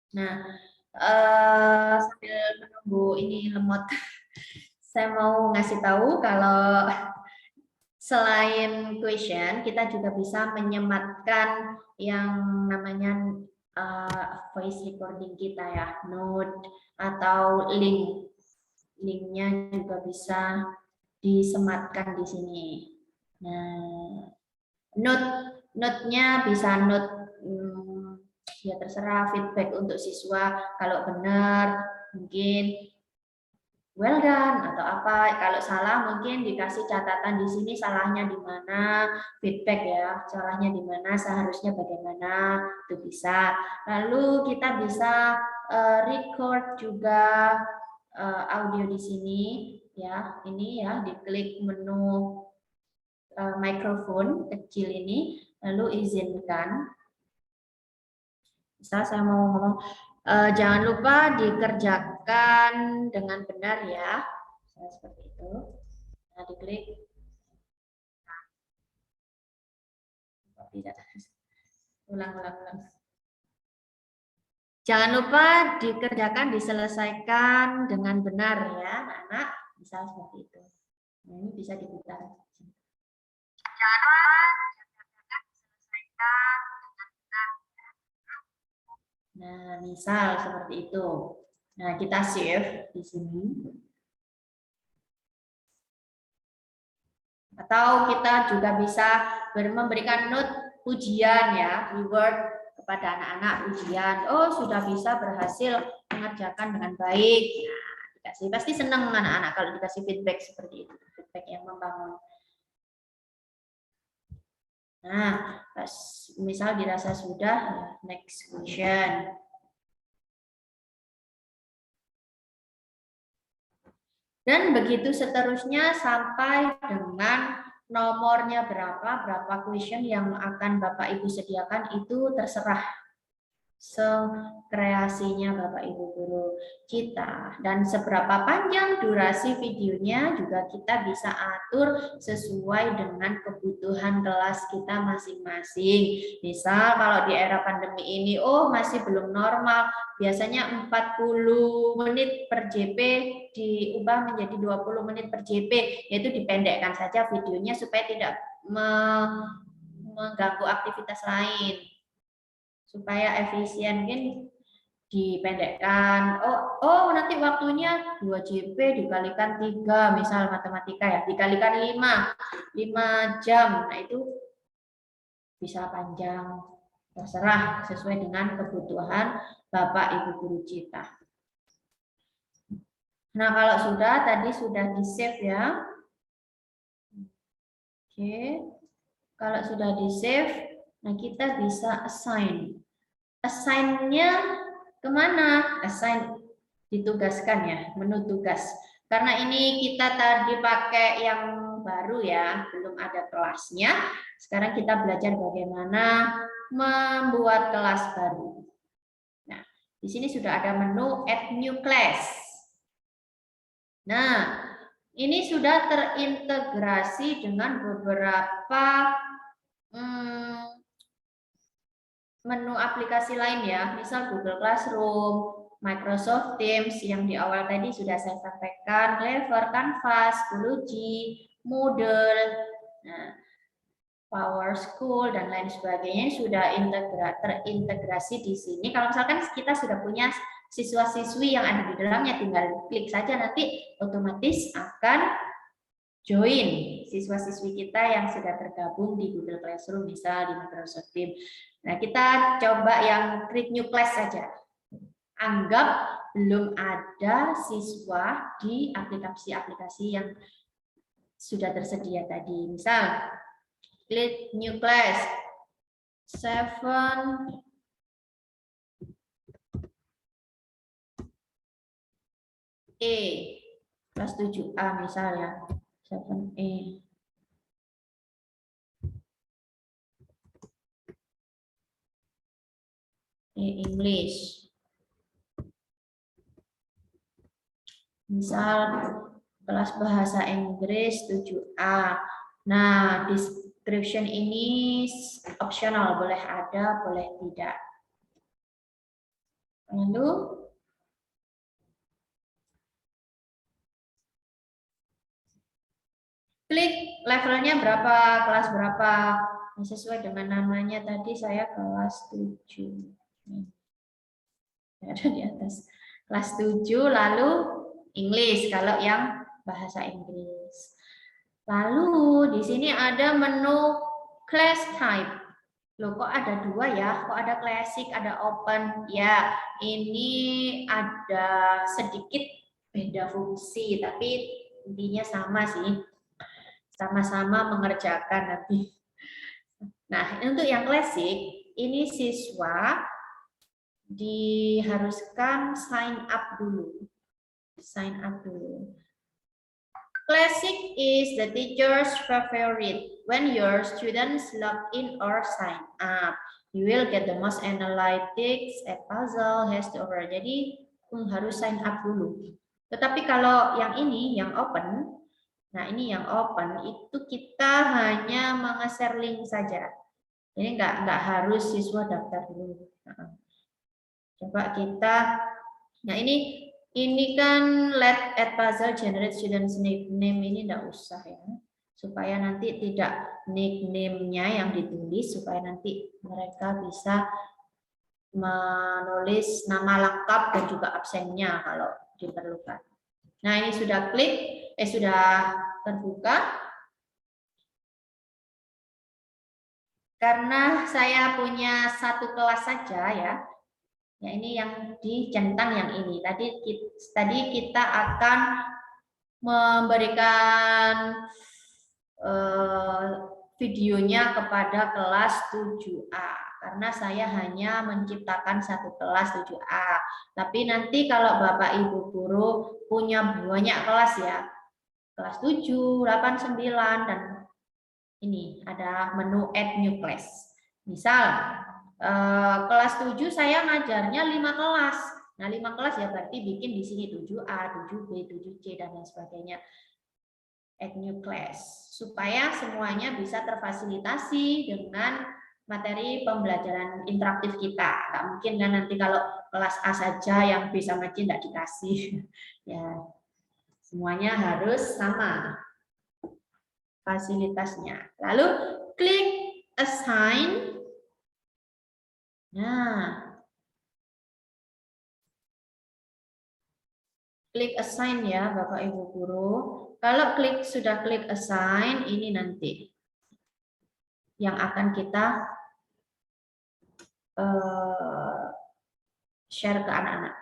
Nah, sambil menunggu ini lemot, saya mau ngasih tahu kalau selain question, kita juga bisa menyematkan yang namanya voice recording kita ya, note atau link. Linknya juga bisa disematkan di sini. Nah, note-nya bisa note ya terserah, feedback untuk siswa kalau benar mungkin well done atau apa, kalau salah mungkin dikasih catatan di sini salahnya di mana, feedback ya, salahnya di mana, seharusnya bagaimana, itu bisa. Lalu kita bisa record juga audio di sini ya, ini ya, diklik menu mikrofon kecil ini, lalu izinkan. Misal saya mau ngomong, jangan lupa dikerjakan dengan benar ya, seperti itu. Nah, diklik. Tidak. Ulang. Jangan lupa dikerjakan, diselesaikan dengan benar ya, anak-anak. Misal seperti itu. Nah, ini bisa diputar. Jangan lupa dikerjakan, diselesaikan dengan benar. Nah, misal seperti itu. Nah, kita save di sini. Atau kita juga bisa memberikan note ujian ya, reward kepada anak-anak ujian. Oh, sudah bisa berhasil mengerjakan dengan baik. Nah, dikasih, pasti senang anak-anak kalau dikasih feedback seperti itu, feedback yang membangun. Nah, pas misal dirasa sudah, ya, next question. Dan begitu seterusnya sampai dengan nomornya berapa question yang akan Bapak Ibu sediakan itu terserah sekreasinya Bapak Ibu guru kita, dan seberapa panjang durasi videonya juga kita bisa atur sesuai dengan kebutuhan kelas kita masing-masing. Misal kalau di era pandemi ini masih belum normal, biasanya 40 menit per JP diubah menjadi 20 menit per JP, yaitu dipendekkan saja videonya supaya tidak mengganggu aktivitas lain, supaya efisien, mungkin dipendekkan. Nanti waktunya 2 JP dikalikan 3, misal matematika ya, dikalikan 5 jam. Nah, itu bisa panjang, terserah sesuai dengan kebutuhan Bapak Ibu guru kita. Nah, kalau tadi sudah di-save ya. Oke. Kalau sudah di-save, nah kita bisa assign. Assign-nya kemana? Assign ditugaskan ya, menu tugas. Karena ini kita tadi pakai yang baru ya, belum ada kelasnya. Sekarang kita belajar bagaimana membuat kelas baru. Nah, di sini sudah ada menu Add New Class. Nah, ini sudah terintegrasi dengan beberapa menu aplikasi lain ya, misal Google Classroom, Microsoft Teams yang di awal tadi sudah saya sampaikan, Clever, Canvas, Schoology, Moodle, Power School dan lain sebagainya sudah terintegrasi di sini. Kalau misalkan kita sudah punya siswa-siswi yang ada di dalamnya, tinggal klik saja, nanti otomatis akan join siswa-siswi kita yang sudah tergabung di Google Classroom, misal di Microsoft Teams. Nah, kita coba yang create new class saja. Anggap belum ada siswa di aplikasi-aplikasi yang sudah tersedia tadi. Misal, create new class 7 E, kelas 7A misalnya, 7A. English. Misal kelas bahasa Inggris 7A. Nah, description ini optional, boleh ada, boleh tidak. Lalu klik levelnya berapa, kelas berapa. Sesuai dengan namanya tadi saya kelas 7. Ada di atas. Kelas 7 lalu English kalau yang bahasa Inggris. Lalu di sini ada menu class type. Loh, kok ada dua ya? Kok ada classic, ada open? Ya, ini ada sedikit beda fungsi, tapi intinya sama sih. Sama-sama mengerjakan nanti. Nah, untuk yang classic, ini siswa diharuskan sign up dulu. Sign up dulu. Classic is the teacher's favorite. When your students log in or sign up, you will get the most analytics, a puzzle, has to over. Jadi harus sign up dulu. Tetapi kalau yang ini, yang open, nah ini yang open itu kita hanya menge-share link saja. Jadi nggak harus siswa daftar dulu. Coba kita, nah ini kan let add puzzle generate students nickname, ini enggak usah ya, supaya nanti tidak nickname-nya yang ditulis, supaya nanti mereka bisa menulis nama lengkap dan juga absennya kalau diperlukan. Nah, ini sudah sudah terbuka. Karena saya punya satu kelas saja ya. Ya, ini yang dicentang yang ini. Tadi kita akan memberikan videonya kepada kelas 7A karena saya hanya menciptakan satu kelas 7A. Tapi nanti kalau Bapak Ibu guru punya banyak kelas ya, kelas 7, 8, 9 dan ini ada menu add new class. Misal kelas 7 saya ngajarnya 5 kelas. Nah, 5 kelas ya berarti bikin di sini 7A, 7B, 7C dan lain sebagainya. Add new class supaya semuanya bisa terfasilitasi dengan materi pembelajaran interaktif kita. Nggak mungkin kan nanti kalau kelas A saja yang bisa match tidak dikasih. Ya, semuanya harus sama fasilitasnya. Lalu klik assign. Nah, klik assign ya Bapak Ibu guru. Kalau sudah klik assign, ini nanti yang akan kita share ke anak-anak.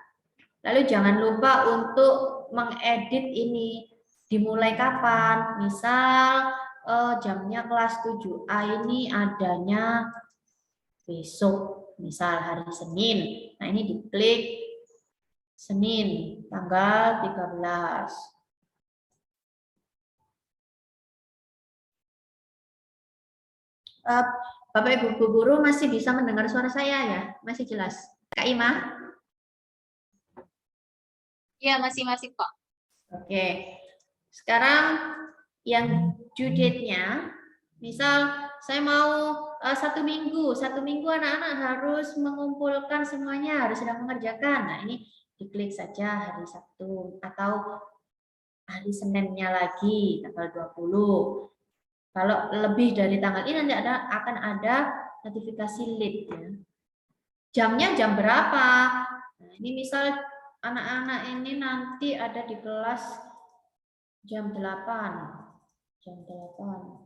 Lalu jangan lupa untuk mengedit ini. Dimulai kapan? Misal jamnya kelas 7A ini adanya besok, misal hari Senin. Nah, ini diklik Senin, tanggal 13. Bapak Ibu guru masih bisa mendengar suara saya ya? Masih jelas? Kak Ima? Iya, masih kok. Oke. Sekarang yang due date-nya, misal saya mau 1 minggu anak-anak harus mengumpulkan semuanya, harus sedang mengerjakan. Nah, ini diklik saja hari Sabtu atau hari Seninnya lagi, tanggal 20. Kalau lebih dari tanggal ini nanti akan ada notifikasi late ya. Jamnya jam berapa? Nah, ini misal anak-anak ini nanti ada di kelas jam 8. Jam 8.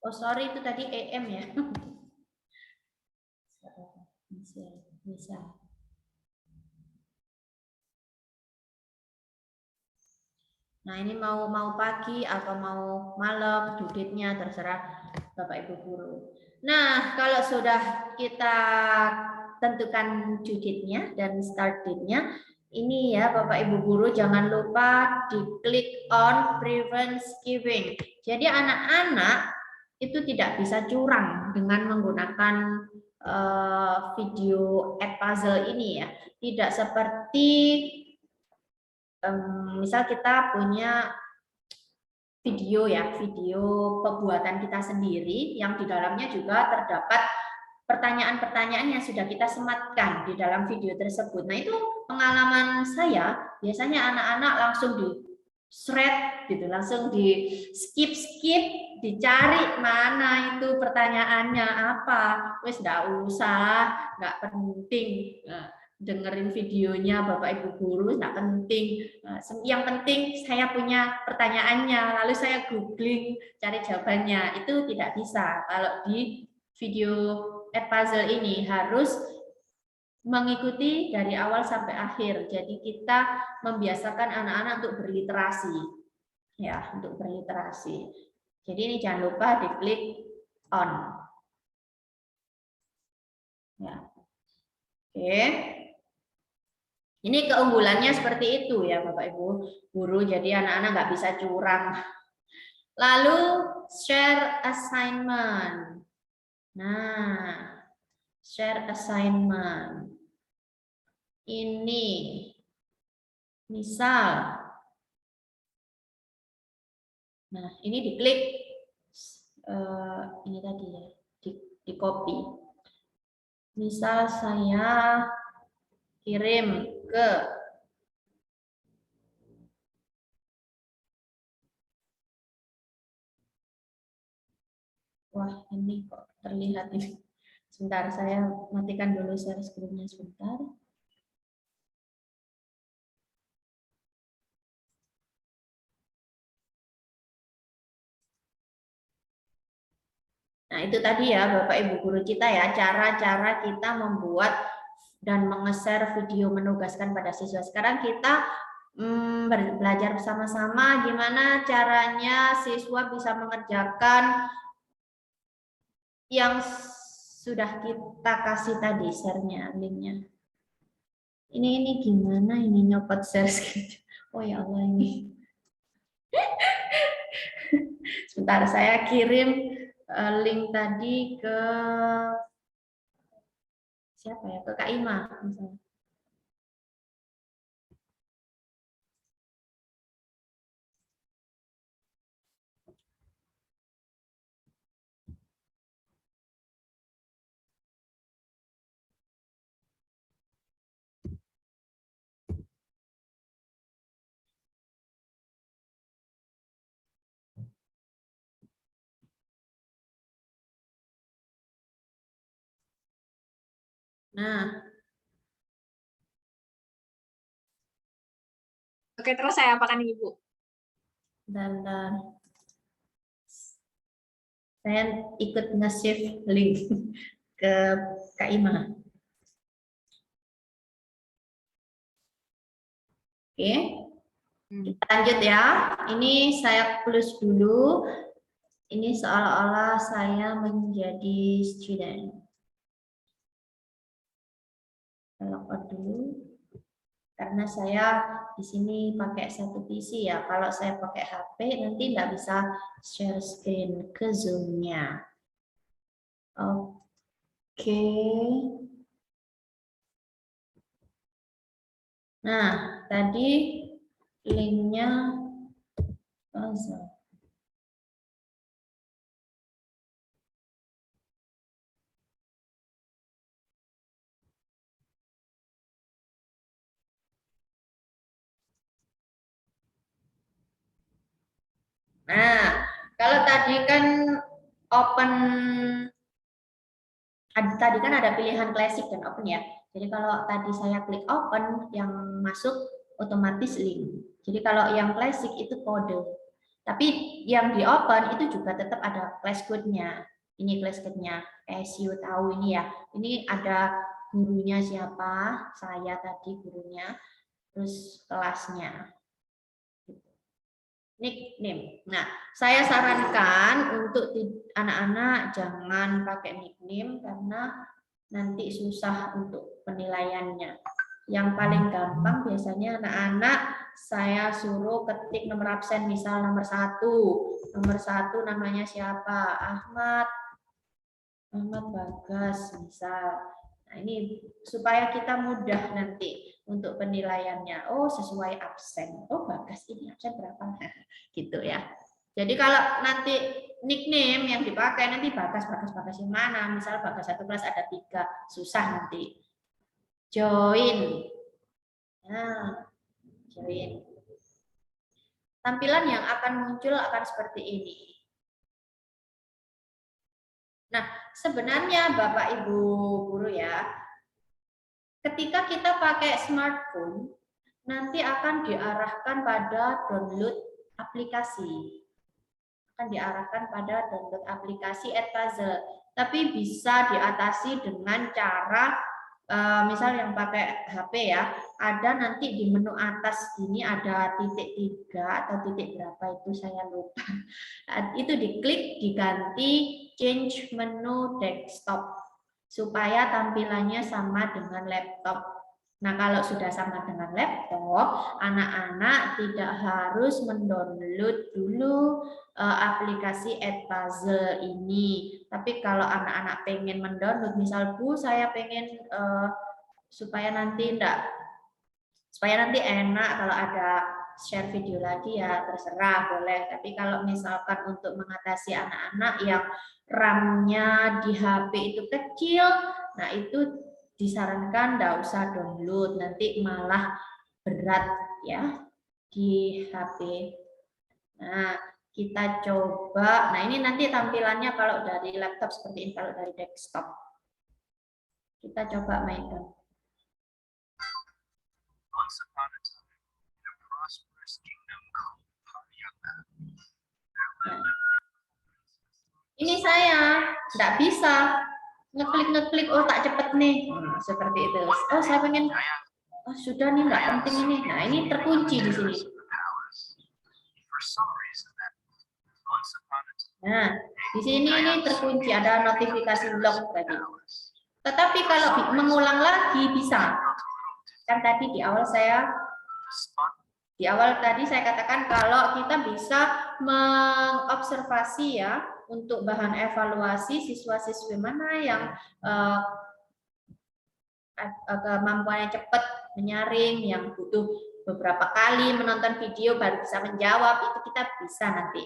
Oh, sorry, itu tadi AM ya. Bisa. Nah, ini mau pagi atau mau malam, due date-nya terserah Bapak Ibu guru. Nah, kalau sudah kita tentukan due date-nya dan start date-nya, ini ya Bapak Ibu guru, jangan lupa diklik on prevent skipping. Jadi anak-anak itu tidak bisa curang dengan menggunakan video Edpuzzle ini ya. Tidak seperti misal kita punya video ya, video pembuatan kita sendiri yang di dalamnya juga terdapat pertanyaan-pertanyaan yang sudah kita sematkan di dalam video tersebut. Nah, itu pengalaman saya, biasanya anak-anak langsung di shred gitu, langsung di skip, dicari mana itu pertanyaannya apa. Wes enggak usah, enggak penting. Nah, dengerin videonya Bapak Ibu guru enggak penting. Yang penting saya punya pertanyaannya, lalu saya googling cari jawabannya. Itu tidak bisa kalau di video Edpuzzle ini, harus mengikuti dari awal sampai akhir. Jadi kita membiasakan anak-anak untuk berliterasi, ya, untuk berliterasi. Jadi ini jangan lupa diklik on. Ya, oke. Ini keunggulannya seperti itu ya Bapak Ibu guru. Jadi anak-anak nggak bisa curang. Lalu share assignment. Nah, share assignment. Ini misal, nah ini diklik, ini tadi ya, di copy. Misal saya kirim ke wah ini kok terlihat ini. Sebentar, saya matikan dulu share screen-nya sebentar. Nah, itu tadi ya Bapak Ibu guru kita ya, cara-cara kita membuat dan menge-share video menugaskan pada siswa. Sekarang kita belajar bersama-sama gimana caranya siswa bisa mengerjakan yang sudah kita kasih tadi share-nya, link-nya. Ini gimana ini nyopot share screen? Oh ya Allah ini. Sebentar, saya kirim link tadi ke siapa ya? Ke Kak Ima misalnya. Nah, Oke, terus saya apakan Ibu? dan saya ikut nge-save link ke Kak Ima. Oke, kita lanjut ya. Ini saya close dulu. Ini seolah-olah saya menjadi student. Log dulu. Karena saya di sini pakai satu PC ya. Kalau saya pakai HP nanti tidak bisa share screen ke Zoom-nya. Oke. Nah, tadi linknya puzzle. Nah, kalau tadi kan open, tadi kan ada pilihan classic dan open ya. Jadi kalau tadi saya klik open, yang masuk otomatis link. Jadi kalau yang classic itu kode. Tapi yang di open itu juga tetap ada class code-nya. Ini class code-nya. SU tahu ini ya. Ini ada gurunya siapa, saya tadi gurunya, terus kelasnya. nickname. Nah, saya sarankan untuk anak-anak jangan pakai nickname karena nanti susah untuk penilaiannya. Yang paling gampang biasanya anak-anak saya suruh ketik nomor absen, misal nomor 1. Nomor 1 namanya siapa? Ahmad Bagas misal. Nah, ini supaya kita mudah nanti untuk penilaiannya. Oh, sesuai absen. Oh, Bagas ini absen berapa? Gitu ya. Jadi kalau nanti nickname yang dipakai nanti Bagas yang mana? Misal Bagas 1 kelas ada 3, susah nanti. Join. Nah, join. Tampilan yang akan muncul akan seperti ini. Nah, sebenarnya Bapak Ibu guru ya, ketika kita pakai smartphone, nanti akan diarahkan pada download aplikasi. Akan diarahkan pada download aplikasi Edpuzzle. Tapi bisa diatasi dengan cara, misal yang pakai HP ya, ada nanti di menu atas gini ada titik 3 atau titik berapa itu saya lupa. Itu diklik, diganti change menu desktop supaya tampilannya sama dengan laptop. Nah, kalau sudah sama dengan laptop, anak-anak tidak harus mendownload dulu aplikasi Edpuzzle ini. Tapi kalau anak-anak pengen mendownload, misal Bu, saya pengen supaya nanti enak kalau ada share video lagi ya terserah boleh. Tapi kalau misalkan untuk mengatasi anak-anak yang RAM-nya di HP itu kecil, nah itu disarankan tidak usah download, nanti malah berat ya di HP. Nah, kita coba. Nah, ini nanti tampilannya kalau dari laptop seperti ini, kalau dari desktop. Kita coba mainkan. Once upon a time, in a prosperous kingdom called Paryanga, ini saya tidak bisa ngeklik oh tak cepet nih, seperti itu. Oh, saya pengen, oh sudah nih nggak penting ini. Nah, ini terkunci di sini. Nah, di sini ini terkunci, ada notifikasi log tadi. Tetapi kalau mengulang lagi bisa. Kan tadi di awal tadi saya katakan kalau kita bisa mengobservasi ya untuk bahan evaluasi siswa-siswi mana yang kemampuannya cepat menyaring, yang butuh beberapa kali menonton video baru bisa menjawab, itu kita bisa nanti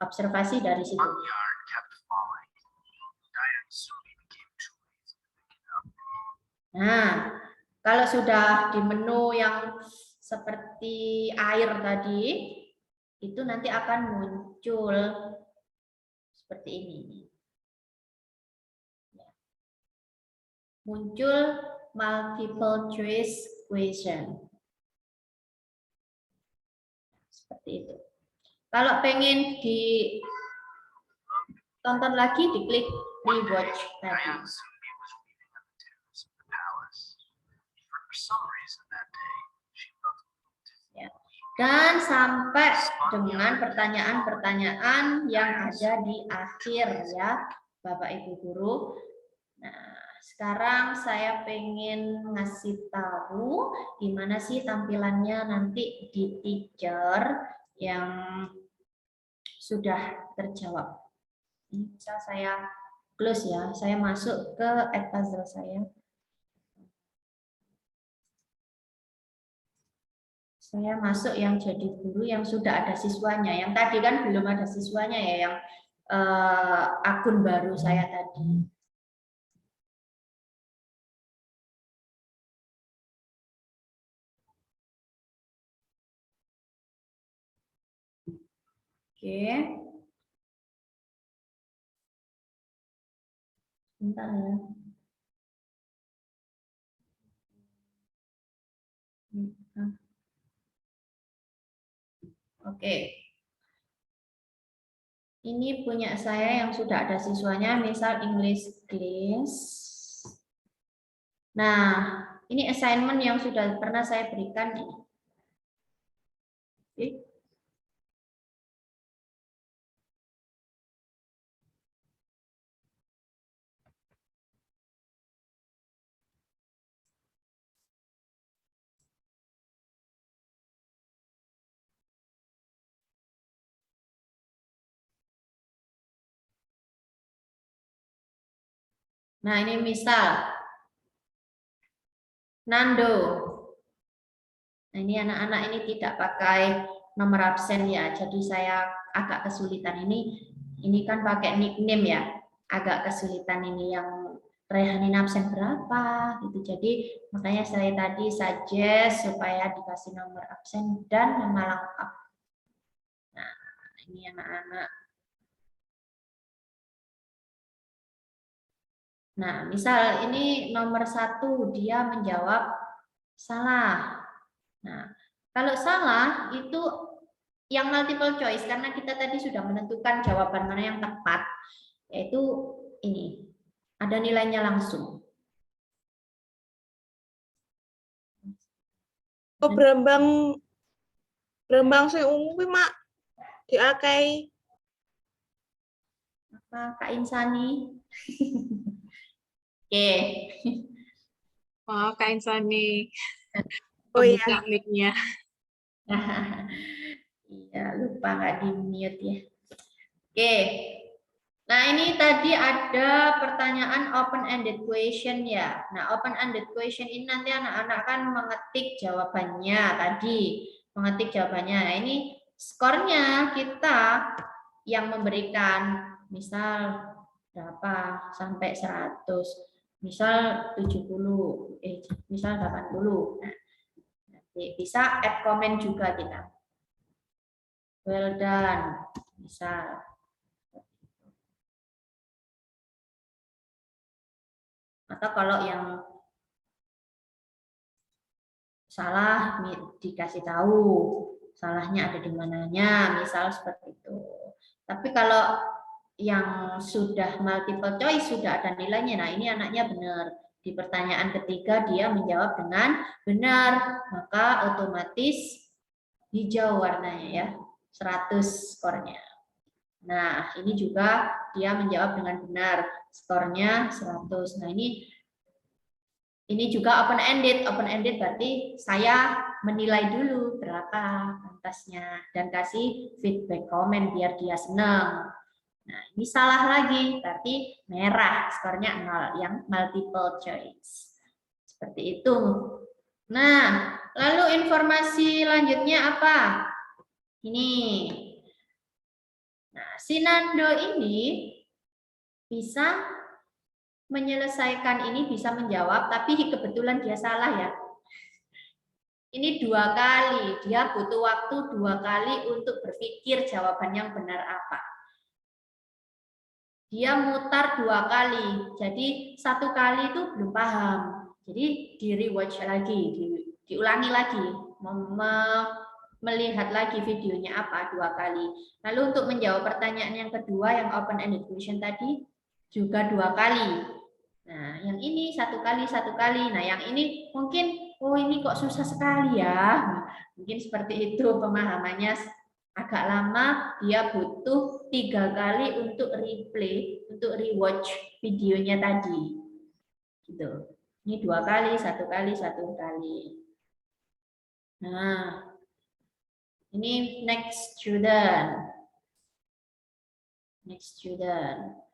observasi dari situ. Nah, kalau sudah di menu yang seperti air tadi, itu nanti akan muncul seperti ini. Muncul multiple choice question. Seperti itu. Kalau pengen ditonton lagi, diklik rewatch tadi. Ya. Dan sampai dengan pertanyaan-pertanyaan yang ada di akhir ya, Bapak Ibu guru. Nah, sekarang saya pengen ngasih tahu gimana sih tampilannya nanti di teacher yang sudah terjawab. Ini bisa saya close ya, saya masuk ke Edpuzzle saya. Saya masuk yang jadi guru yang sudah ada siswanya. Yang tadi kan belum ada siswanya ya, yang akun baru saya tadi. Oke. Bentar ya. Oke. Ini punya saya yang sudah ada siswanya, misal English Class. Nah, ini assignment yang sudah pernah saya berikan. Oke. Nah, ini misal Nando. Nah, ini anak-anak ini tidak pakai nomor absen ya, jadi saya agak kesulitan ini kan pakai nickname ya, agak kesulitan ini yang Rehanin absen berapa gitu. Jadi makanya saya tadi suggest supaya dikasih nomor absen dan nama lengkap. Nah, ini anak-anak. Nah, misal ini nomor 1 dia menjawab salah. Nah, kalau salah itu yang multiple choice karena kita tadi sudah menentukan jawaban mana yang tepat, yaitu ini. Ada nilainya langsung. Oh, berembang sing ungu kuwi mak diakai Apa Kak Insani? Oke. Oh, Kak Insani. Oh iya. Kebuka mic-nya. Iya, lupa nggak di mute ya. Oke. Nah, ini tadi ada pertanyaan open-ended question ya. Nah, open-ended question ini nanti anak-anak kan mengetik jawabannya tadi. Mengetik jawabannya. Nah, ini skornya kita yang memberikan. Misal berapa sampai 100. Misal 70. Misal 80. Nah, nanti bisa add comment juga kita. Well done. Misal. Atau kalau yang salah dikasih tahu salahnya ada di mananya, misal seperti itu. Tapi kalau yang sudah multiple choice sudah ada nilainya, nah ini anaknya benar. Di pertanyaan ketiga dia menjawab dengan benar, maka otomatis hijau warnanya ya, 100 skornya. Nah, ini juga dia menjawab dengan benar, skornya 100. Nah, ini juga open-ended. Open-ended berarti saya menilai dulu berapa pantasnya dan kasih feedback komen biar dia senang. Nah, ini salah lagi, berarti merah, skornya 0, yang multiple choice. Seperti itu. Nah, lalu informasi lanjutnya apa? Ini. Nah, si Nando ini bisa menyelesaikan ini, bisa menjawab, tapi kebetulan dia salah ya. Ini 2 kali, dia butuh waktu 2 kali untuk berpikir jawaban yang benar apa. Dia mutar 2 kali, jadi 1 kali itu belum paham. Jadi di rewatch lagi, diulangi lagi, melihat lagi videonya apa 2 kali. Lalu untuk menjawab pertanyaan yang kedua yang open-ended question tadi juga 2 kali. Nah, yang ini 1 kali, 1 kali. Nah, yang ini mungkin, oh ini kok susah sekali ya. Mungkin seperti itu pemahamannya, agak lama, dia butuh 3 kali untuk replay, untuk rewatch videonya tadi. Gitu. Ini 2 kali, 1 kali, 1 kali. Nah, ini next student. Next student.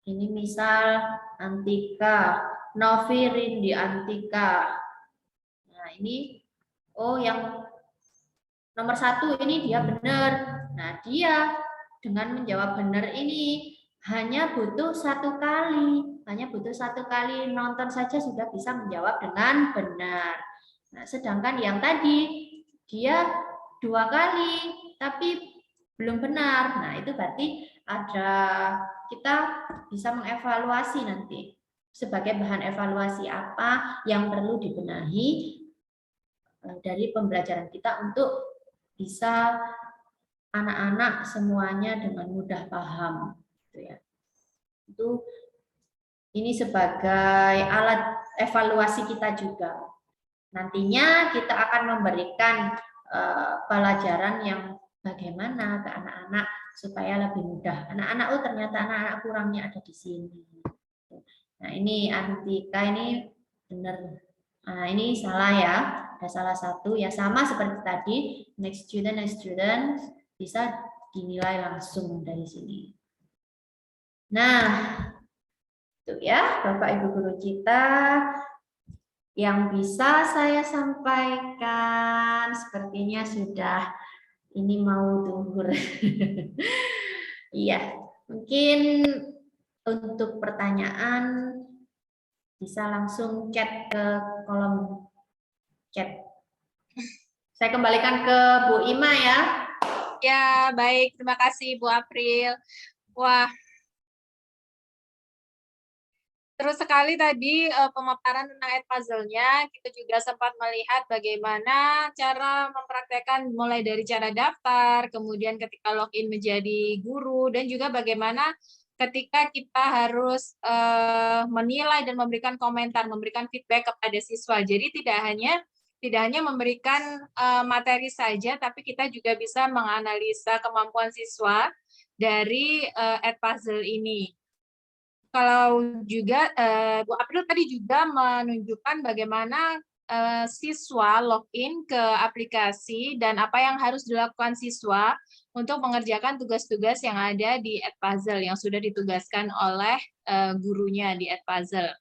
Ini misal Antika, Novi Rindi Antika. Nah, ini oh yang nomor 1 ini dia benar. Nah, dia dengan menjawab benar ini hanya butuh 1 kali. Hanya butuh 1 kali nonton saja sudah bisa menjawab dengan benar. Nah, sedangkan yang tadi dia 2 kali tapi belum benar. Nah, itu berarti kita bisa mengevaluasi nanti sebagai bahan evaluasi apa yang perlu dibenahi dari pembelajaran kita untuk bisa anak-anak semuanya dengan mudah paham, gitu ya. Itu ini sebagai alat evaluasi kita juga. Nantinya kita akan memberikan pelajaran yang bagaimana ke anak-anak supaya lebih mudah. Anak-anak, oh ternyata anak-anak kurangnya ada di sini. Nah, ini Antika ini benar. Nah, ini salah ya. Ada salah 1 ya, sama seperti tadi. Next student bisa dinilai langsung dari sini. Nah, Itu ya, Bapak Ibu guru kita yang bisa saya sampaikan sepertinya sudah ini mau duhur. Iya, mungkin untuk pertanyaan bisa langsung chat ke kolom chat. Saya kembalikan ke Bu Ima ya. Ya, baik. Terima kasih Bu April. Wah, terus sekali tadi pemaparan tentang Edpuzzle-nya, kita juga sempat melihat bagaimana cara mempraktekkan mulai dari cara daftar, kemudian ketika login menjadi guru, dan juga bagaimana ketika kita harus menilai dan memberikan komentar, memberikan feedback kepada siswa. Jadi tidak hanya memberikan materi saja, tapi kita juga bisa menganalisa kemampuan siswa dari Edpuzzle ini. Kalau juga Bu April tadi juga menunjukkan bagaimana siswa login ke aplikasi dan apa yang harus dilakukan siswa untuk mengerjakan tugas-tugas yang ada di Edpuzzle yang sudah ditugaskan oleh gurunya di Edpuzzle.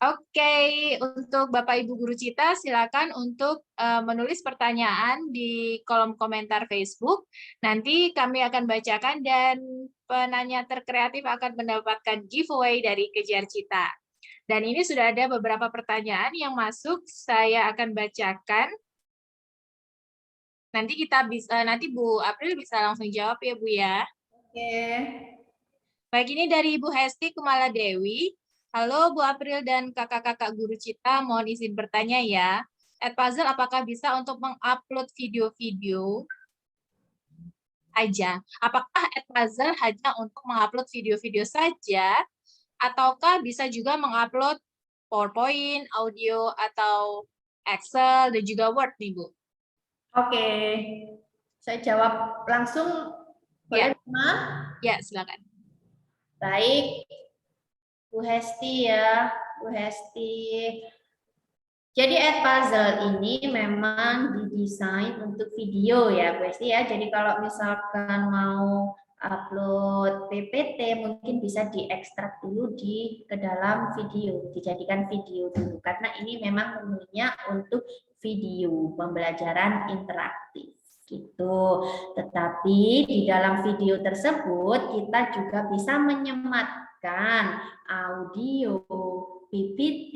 Oke, untuk Bapak Ibu Guru Cita, silakan untuk menulis pertanyaan di kolom komentar Facebook. Nanti kami akan bacakan dan penanya terkreatif akan mendapatkan giveaway dari Kejar Cita. Dan ini sudah ada beberapa pertanyaan yang masuk, saya akan bacakan. Nanti Bu April bisa langsung jawab ya Bu ya. Oke. Baik, ini dari Ibu Hesti Kumala Dewi. Halo Bu April dan kakak-kakak guru Cita, mohon izin bertanya ya. Edpuzzle apakah bisa untuk mengupload video-video aja? Apakah Edpuzzle hanya untuk mengupload video-video saja? Ataukah bisa juga mengupload PowerPoint, audio, atau Excel, dan juga Word nih Bu? Oke. Saya jawab langsung. Boleh, Ma? Ya, silakan. Baik. Bu Hesti ya, Bu Hesti. Jadi Edpuzzle ini memang didesain untuk video ya, Bu Hesti ya. Jadi kalau misalkan mau upload PPT mungkin bisa diekstrak dulu ke dalam video, dijadikan video dulu karena ini memang menunya untuk video pembelajaran interaktif gitu. Tetapi di dalam video tersebut kita juga bisa menyematkan audio, PPT,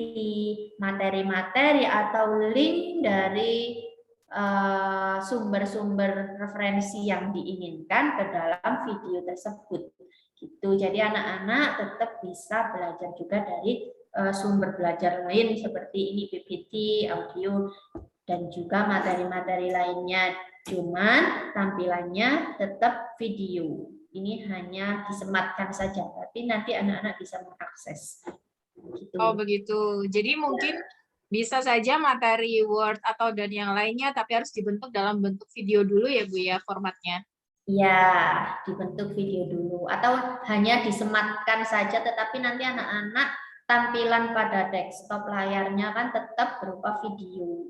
materi-materi atau link dari sumber-sumber referensi yang diinginkan ke dalam video tersebut. Gitu. Jadi anak-anak tetap bisa belajar juga dari sumber belajar lain seperti ini PPT, audio, dan juga materi-materi lainnya. Cuman tampilannya tetap video. Ini hanya disematkan saja, tapi nanti anak-anak bisa mengakses. Gitu. Oh begitu. Jadi mungkin bisa saja materi Word atau dan yang lainnya, tapi harus dibentuk dalam bentuk video dulu ya Bu ya formatnya. Ya, dibentuk video dulu. Atau hanya disematkan saja, tetapi nanti anak-anak tampilan pada desktop layarnya kan tetap berupa video.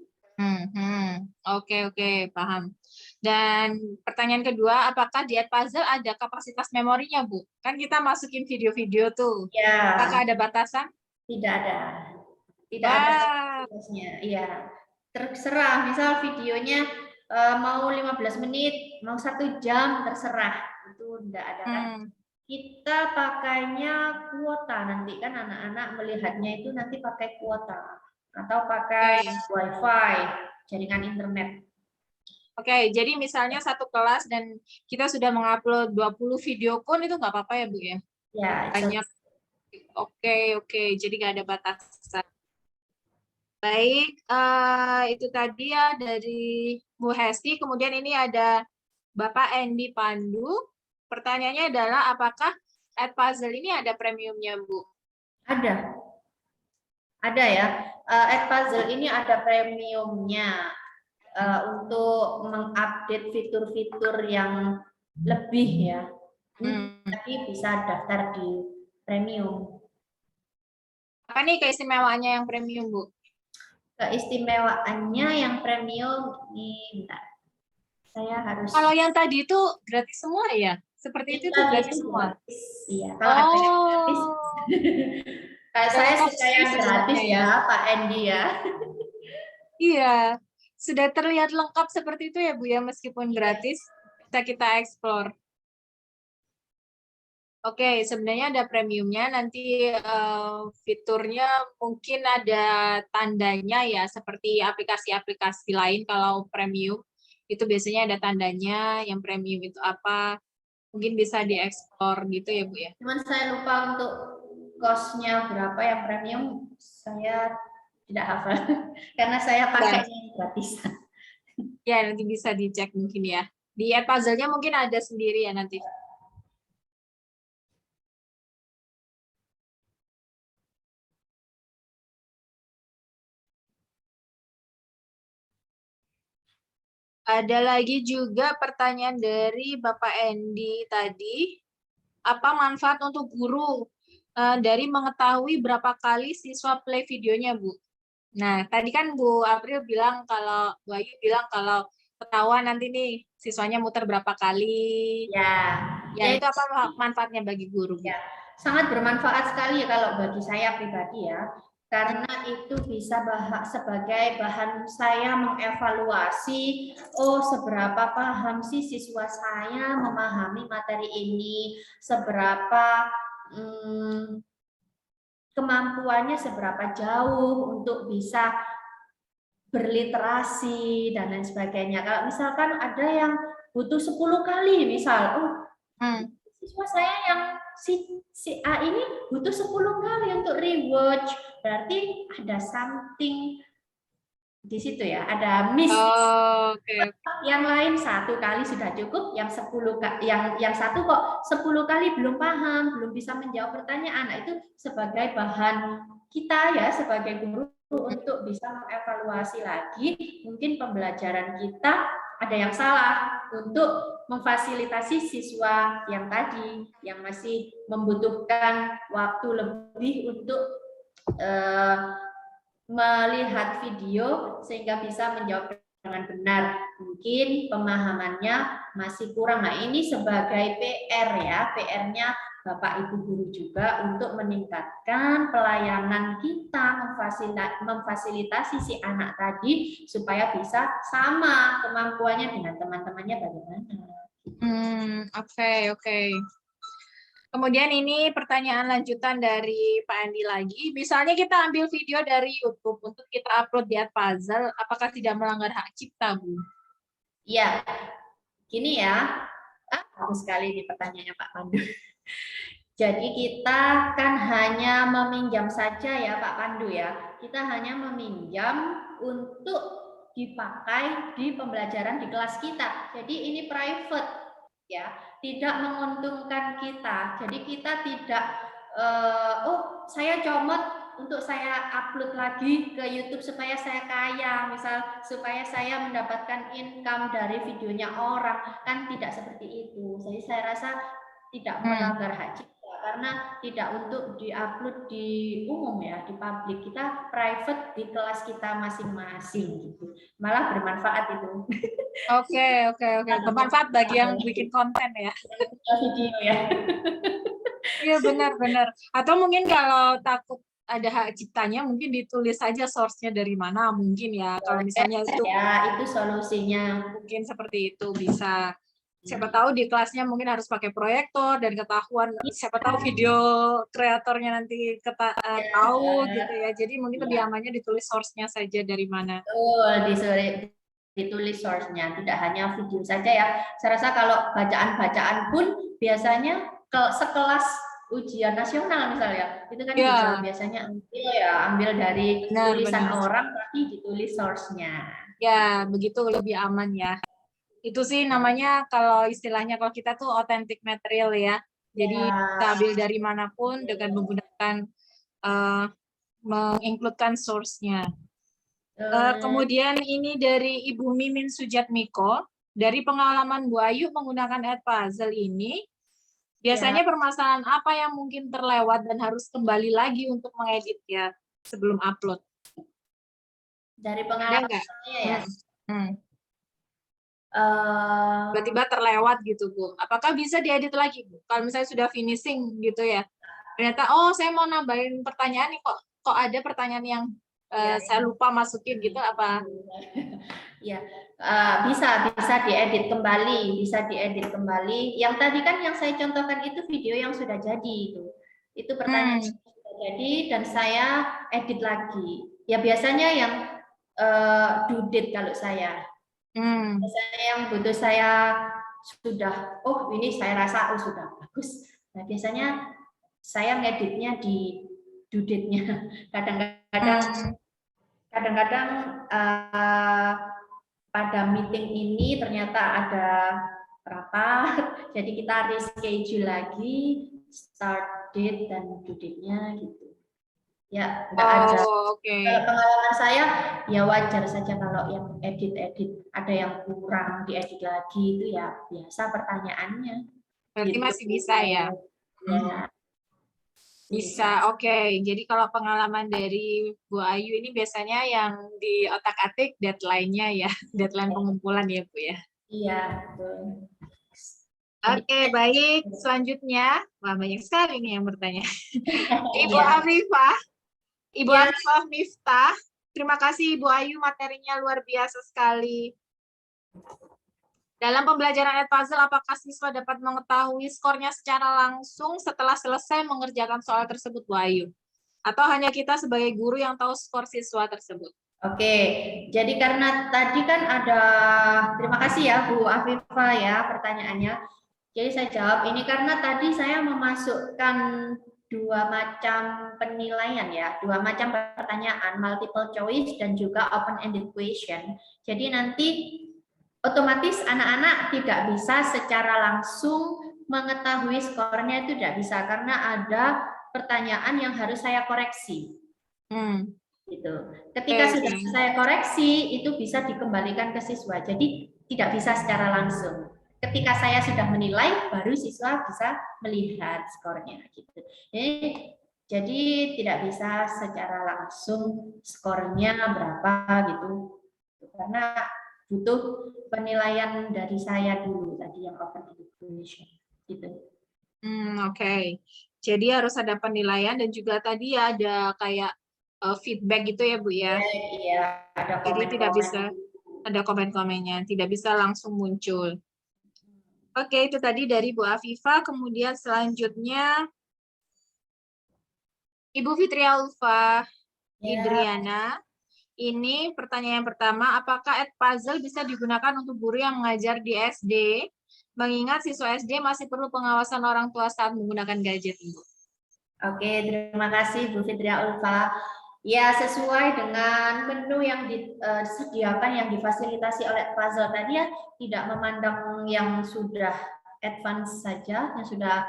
Oke, paham. Dan pertanyaan kedua, apakah di Edpuzzle ada kapasitas memorinya, Bu? Kan kita masukin video-video tuh. Ya. Apakah ada batasan? Tidak ada. Tidak ada batasnya. Iya. Terserah, misal videonya mau 15 menit, mau 1 jam, terserah. Itu tidak ada kan. Kita pakainya kuota, nanti kan anak-anak melihatnya itu nanti pakai kuota. Atau pakai WiFi, jaringan internet. Oke, jadi misalnya satu kelas dan kita sudah mengupload 20 video pun itu nggak apa-apa ya Bu ya? Ya, banyak. Oke, jadi nggak ada batasan. Baik, itu tadi ya dari Bu Hesti. Kemudian ini ada Bapak Endi Pandu. Pertanyaannya adalah apakah Edpuzzle ini ada premiumnya Bu? Ada. Ada ya. Edpuzzle ini ada premiumnya untuk mengupdate fitur-fitur yang lebih ya. Tapi bisa daftar di premium. Apa nih keistimewaannya yang premium Bu? Keistimewaannya yang premium ini, bentar. Saya harus. Kalau yang tadi itu gratis semua ya? seperti itu Kita gratis itu semua. gratis. Iya, kalau ada yang gratis. Oh, Kayak udah saya lengkap suka sih yang gratis sebenarnya ya, Pak Endi ya. Iya, sudah terlihat lengkap seperti itu ya Bu ya, meskipun Iya. gratis bisa kita explore. Oke, sebenarnya ada premiumnya, nanti fiturnya mungkin ada tandanya ya, seperti aplikasi-aplikasi lain kalau premium, itu biasanya ada tandanya, yang premium itu apa, mungkin bisa dieksplor gitu ya Bu ya. Cuman saya lupa untuk cost-nya berapa yang premium, saya tidak hafal. Karena saya pakai yang gratis. Ya, nanti bisa dicek mungkin ya. Di puzzle-nya mungkin ada sendiri ya nanti. Ada lagi juga pertanyaan dari Bapak Endi tadi. Apa manfaat untuk guru dari mengetahui berapa kali siswa play videonya, Bu? Nah, tadi kan Bu April bilang kalau, Bu Ayu bilang kalau ketahuan nanti nih siswanya muter berapa kali. Ya, Ya, itu apa manfaatnya bagi guru, Bu? ya, sangat bermanfaat sekali ya kalau bagi saya pribadi ya. Karena itu bisa sebagai bahan saya mengevaluasi, oh seberapa paham sih siswa saya memahami materi ini, seberapa kemampuannya seberapa jauh untuk bisa berliterasi dan lain sebagainya. Kalau misalkan ada yang butuh 10 kali misal, siswa saya yang si A ini butuh 10 kali untuk rewatch, berarti ada something di situ ya, ada miss. Oke. Yang lain 1 kali sudah cukup, yang 10 yang satu kok 10 kali belum paham, belum bisa menjawab pertanyaan. Nah, itu sebagai bahan kita ya sebagai guru untuk bisa mengevaluasi lagi mungkin pembelajaran kita ada yang salah untuk memfasilitasi siswa yang tadi yang masih membutuhkan waktu lebih untuk melihat video sehingga bisa menjawab dengan benar. Mungkin pemahamannya masih kurang. Nah, ini sebagai PR ya, PR-nya Bapak Ibu guru juga untuk meningkatkan pelayanan kita, memfasilitasi si anak tadi supaya bisa sama kemampuannya dengan teman-temannya bagaimana. Oke. Kemudian ini pertanyaan lanjutan dari Pak Andi lagi. Misalnya kita ambil video dari YouTube untuk kita upload di Edpuzzle, apakah tidak melanggar hak cipta, Bu? Iya, gini ya. Bagus sekali di pertanyaannya Pak Pandu. Jadi kita kan hanya meminjam saja ya Pak Pandu ya. Kita hanya meminjam untuk dipakai di pembelajaran di kelas kita. Jadi ini private ya, tidak menguntungkan kita. Jadi kita tidak oh saya comot untuk saya upload lagi ke YouTube supaya saya kaya, misal supaya saya mendapatkan income dari videonya orang, kan tidak seperti itu. Jadi saya rasa tidak melanggar hak cipta karena tidak untuk diupload di umum ya, di publik. Kita private di kelas kita masing-masing gitu. Malah bermanfaat itu. Oke. Bermanfaat bagi yang bikin konten ya. Video ya. Iya benar. Atau mungkin kalau takut ada hak ciptanya, mungkin ditulis saja source-nya dari mana mungkin ya. Kalau misalnya itu solusinya. Mungkin seperti itu bisa. Siapa tahu di kelasnya mungkin harus pakai proyektor dan ketahuan. Siapa tahu video kreatornya nanti tahu gitu ya. Jadi mungkin lebih amannya ditulis source-nya saja dari mana. Ditulis source-nya, tidak hanya video saja ya. Saya rasa kalau bacaan-bacaan pun biasanya sekelas ujian nasional misalnya, itu kan bisa biasanya ambil dari tulisan orang tapi ditulis source-nya. Ya, begitu lebih aman ya. Itu sih namanya kalau istilahnya kalau kita tuh authentic material ya. Jadi kita ambil dari manapun dengan menggunakan mengincludekan source-nya. Kemudian ini dari Ibu Mimin Sujatmiko, dari pengalaman Bu Ayu menggunakan Edpuzzle ini, biasanya permasalahan apa yang mungkin terlewat dan harus kembali lagi untuk mengedit ya sebelum upload? Dari pengalaman saya ya. Tiba-tiba terlewat gitu, Bu. Apakah bisa diedit lagi, Bu? Kalau misalnya sudah finishing gitu ya. Ternyata, oh saya mau nambahin pertanyaan nih, kok ada pertanyaan yang saya lupa masukin gitu, apa? Ya, bisa diedit kembali, Yang tadi kan yang saya contohkan itu video yang sudah jadi itu pertanyaan yang sudah jadi dan saya edit lagi. Ya biasanya yang due date kalau saya. Biasanya yang butuh saya sudah, oh ini saya rasa sudah bagus. Nah biasanya saya ngeditnya di due date-nya. Kadang-kadang pada meeting ini ternyata ada rapat, jadi kita reschedule lagi start date dan due date-nya gitu. Ya, enggak ada. Kalau pengalaman saya, ya wajar saja kalau yang edit-edit ada yang kurang diedit lagi itu ya biasa pertanyaannya. Berarti gitu. masih bisa ya? Ya. Bisa, oke. Jadi kalau pengalaman dari Bu Ayu ini biasanya yang di otak-atik deadline-nya ya, deadline pengumpulan ya, Bu ya. Iya, betul. Oke, baik. Selanjutnya, wah banyak sekali nih yang bertanya. Ibu Afifah, Ibu Afifah Miftah, terima kasih Ibu Ayu, materinya luar biasa sekali. Dalam pembelajaran Edpuzzle, apakah siswa dapat mengetahui skornya secara langsung setelah selesai mengerjakan soal tersebut, Bu Ayu? Atau hanya kita sebagai guru yang tahu skor siswa tersebut? Oke, jadi karena tadi kan ada, terima kasih ya Bu Afifah ya pertanyaannya. Jadi saya jawab ini karena tadi saya memasukkan dua macam penilaian ya, dua macam pertanyaan, multiple choice dan juga open-ended question. Jadi nanti otomatis anak-anak tidak bisa secara langsung mengetahui skornya, itu tidak bisa karena ada pertanyaan yang harus saya koreksi. Gitu. Ketika sudah saya koreksi, itu bisa dikembalikan ke siswa. Jadi tidak bisa secara langsung. Ketika saya sudah menilai, baru siswa bisa melihat skornya. Gitu. Jadi tidak bisa secara langsung skornya berapa gitu. Karena butuh penilaian dari saya dulu tadi yang open education. Gitu. Oke. Jadi harus ada penilaian dan juga tadi ada kayak feedback gitu ya Bu ya. Iya, ada jadi tidak bisa ada komen-komennya, tidak bisa langsung muncul. Oke, itu tadi dari Bu Afifah. Kemudian selanjutnya Ibu Fitria Ulfa Idriana. Ini pertanyaan pertama, apakah Edpuzzle bisa digunakan untuk guru yang mengajar di SD? Mengingat siswa SD masih perlu pengawasan orang tua saat menggunakan gadget, Ibu. Oke, terima kasih Bu Fitria Ulfa. Ya, sesuai dengan menu yang disediakan, yang difasilitasi oleh Puzzle tadi ya, tidak memandang yang sudah advance saja, yang sudah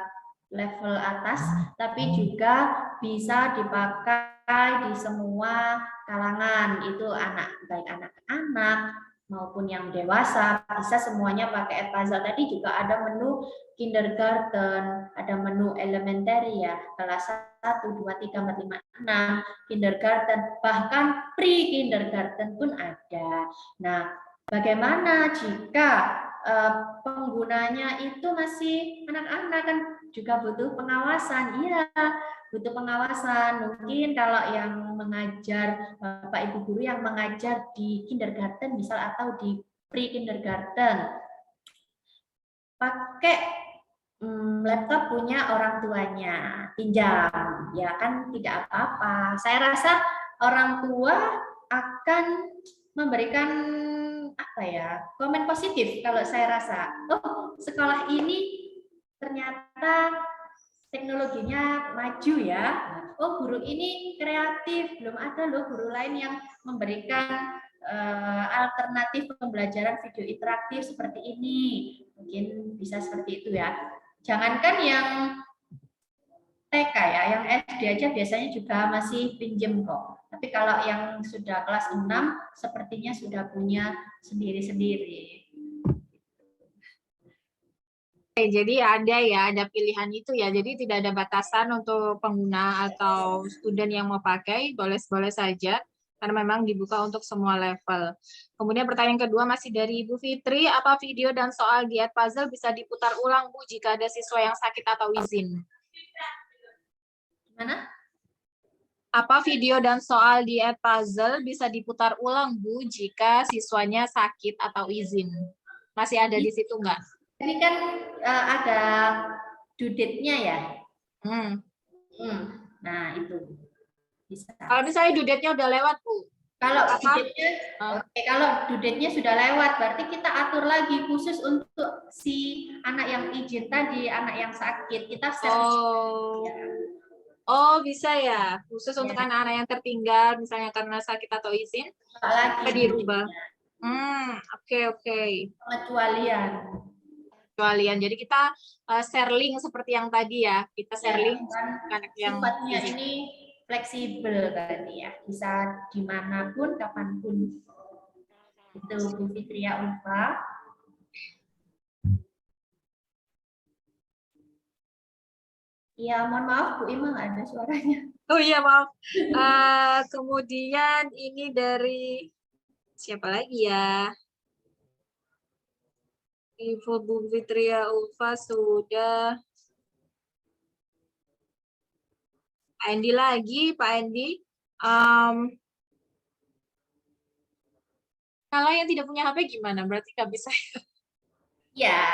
level atas, tapi juga bisa dipakai di semua kalangan, itu baik anak-anak maupun yang dewasa, bisa semuanya pakai Edpuzzle. Tadi juga ada menu kindergarten, ada menu elementary ya, kelas 1, 2, 3, 4, 5, 6, kindergarten, bahkan pre-kindergarten pun ada. Nah, bagaimana jika penggunanya itu masih anak-anak, kan juga butuh pengawasan? Iya, butuh pengawasan. Mungkin kalau yang mengajar, Bapak Ibu guru yang mengajar di kindergarten misal atau di pre-kindergarten, pakai laptop punya orang tuanya, pinjam, ya kan tidak apa-apa. Saya rasa orang tua akan memberikan komen positif kalau saya rasa, oh sekolah ini ternyata teknologinya maju ya, oh guru ini kreatif, belum ada loh guru lain yang memberikan alternatif pembelajaran video interaktif seperti ini. Mungkin bisa seperti itu ya. Jangankan yang TK ya, yang SD aja biasanya juga masih pinjem kok. Tapi kalau yang sudah kelas 6 sepertinya sudah punya sendiri-sendiri. Jadi ada pilihan itu ya. Jadi tidak ada batasan untuk pengguna atau student yang mau pakai, boleh-boleh saja. karena memang dibuka untuk semua level. Kemudian pertanyaan kedua masih dari Ibu Fitri, apa video dan soal diet puzzle bisa diputar ulang Bu jika ada siswa yang sakit atau izin? Gimana? Apa video dan soal diet puzzle bisa diputar ulang Bu jika siswanya sakit atau izin? Masih ada di situ nggak? Ini kan ada due date-nya ya. Nah, itu bisa. Kalau misalnya due date-nya udah lewat Bu. Kalau apa? due date-nya, kalau due date-nya sudah lewat, berarti kita atur lagi khusus untuk si anak yang izin tadi, anak yang sakit. Kita Oh, bisa ya. Khusus untuk Ya. anak-anak yang tertinggal, misalnya karena sakit atau izin, bisa dirubah. Oke. Pengecualian. Kecualian. Jadi kita share link seperti yang tadi ya. Kita share link Kan yang sifatnya izin. ini fleksibel tadi ya, bisa dimanapun, kapanpun. Itu Bu Fitria Ulfa. Ya, mohon maaf Bu Ima nggak ada suaranya. Oh iya, maaf. Kemudian ini dari siapa lagi ya? Ibu Bu Fitria Ulfa sudah. Pak Endi lagi, Pak Endi. Kalau yang tidak punya HP gimana? Berarti nggak bisa. Ya.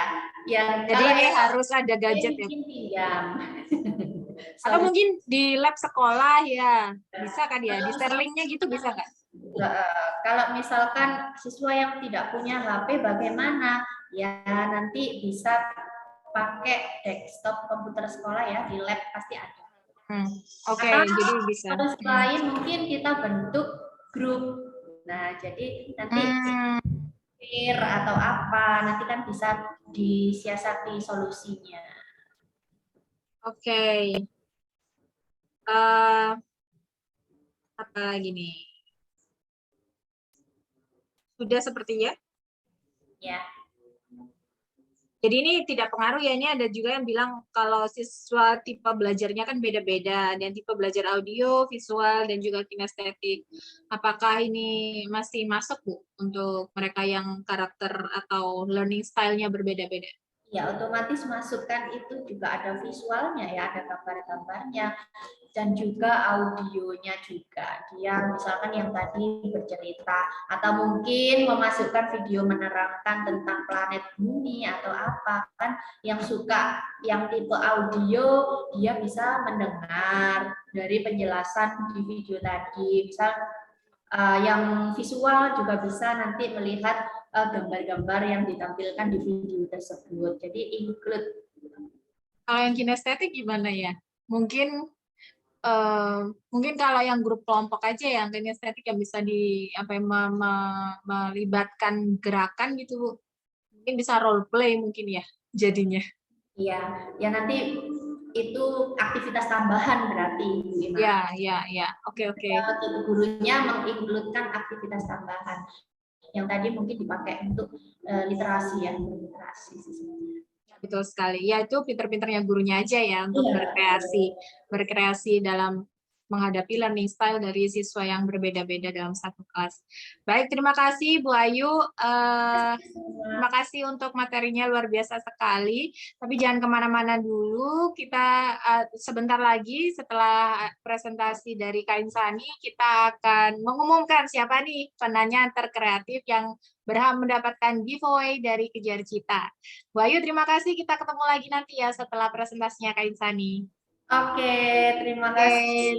Jadi ini harus ada gadget ya. Pinjam. Atau mungkin di lab sekolah ya. Bisa kan ya? Di share linknya gitu bisa nggak? Kalau misalkan siswa yang tidak punya HP bagaimana? Ya nanti bisa pakai desktop komputer sekolah ya, di lab pasti ada. Oke, jadi bisa. Terus lain mungkin kita bentuk grup. Nah, jadi nanti peer atau apa, nanti kan bisa disiasati solusinya. Oke. Apa lagi nih? Sudah sepertinya? Ya. Jadi ini tidak pengaruh ya, ini ada juga yang bilang kalau siswa tipe belajarnya kan beda-beda, dan tipe belajar audio, visual, dan juga kinestetik. Apakah ini masih masuk Bu untuk mereka yang karakter atau learning style-nya berbeda-beda? Ya, otomatis masukkan itu juga ada visualnya ya, ada gambar-gambarnya, dan juga audionya juga. Dia misalkan yang tadi bercerita, atau mungkin memasukkan video menerangkan tentang planet bumi atau apa, kan yang suka yang tipe audio, dia bisa mendengar dari penjelasan di video tadi. Misal yang visual juga bisa nanti melihat gambar-gambar yang ditampilkan di video tersebut. Jadi include. Kalau yang kinestetik gimana ya? Mungkin kalau yang grup kelompok aja yang kinestetik yang bisa melibatkan gerakan gitu Bu. Mungkin bisa role play mungkin ya jadinya. Iya, ya nanti itu aktivitas tambahan berarti. Ya. Oke. Gurunya mengincludekan aktivitas tambahan. Yang tadi mungkin dipakai untuk literasi ya, literasi siswanya. Betul sekali. Ya itu pinter-pinternya gurunya aja ya untuk berkreasi dalam menghadapi learning style dari siswa yang berbeda-beda dalam satu kelas. Baik, terima kasih Bu Ayu. Terima kasih untuk materinya luar biasa sekali. Tapi jangan kemana-mana dulu. Kita sebentar lagi setelah presentasi dari Kak Insani, kita akan mengumumkan siapa nih penanya terkreatif yang berhak mendapatkan giveaway dari Kejar Cita. Bu Ayu, terima kasih. Kita ketemu lagi nanti ya setelah presentasinya Kak Insani. Oke, terima kasih.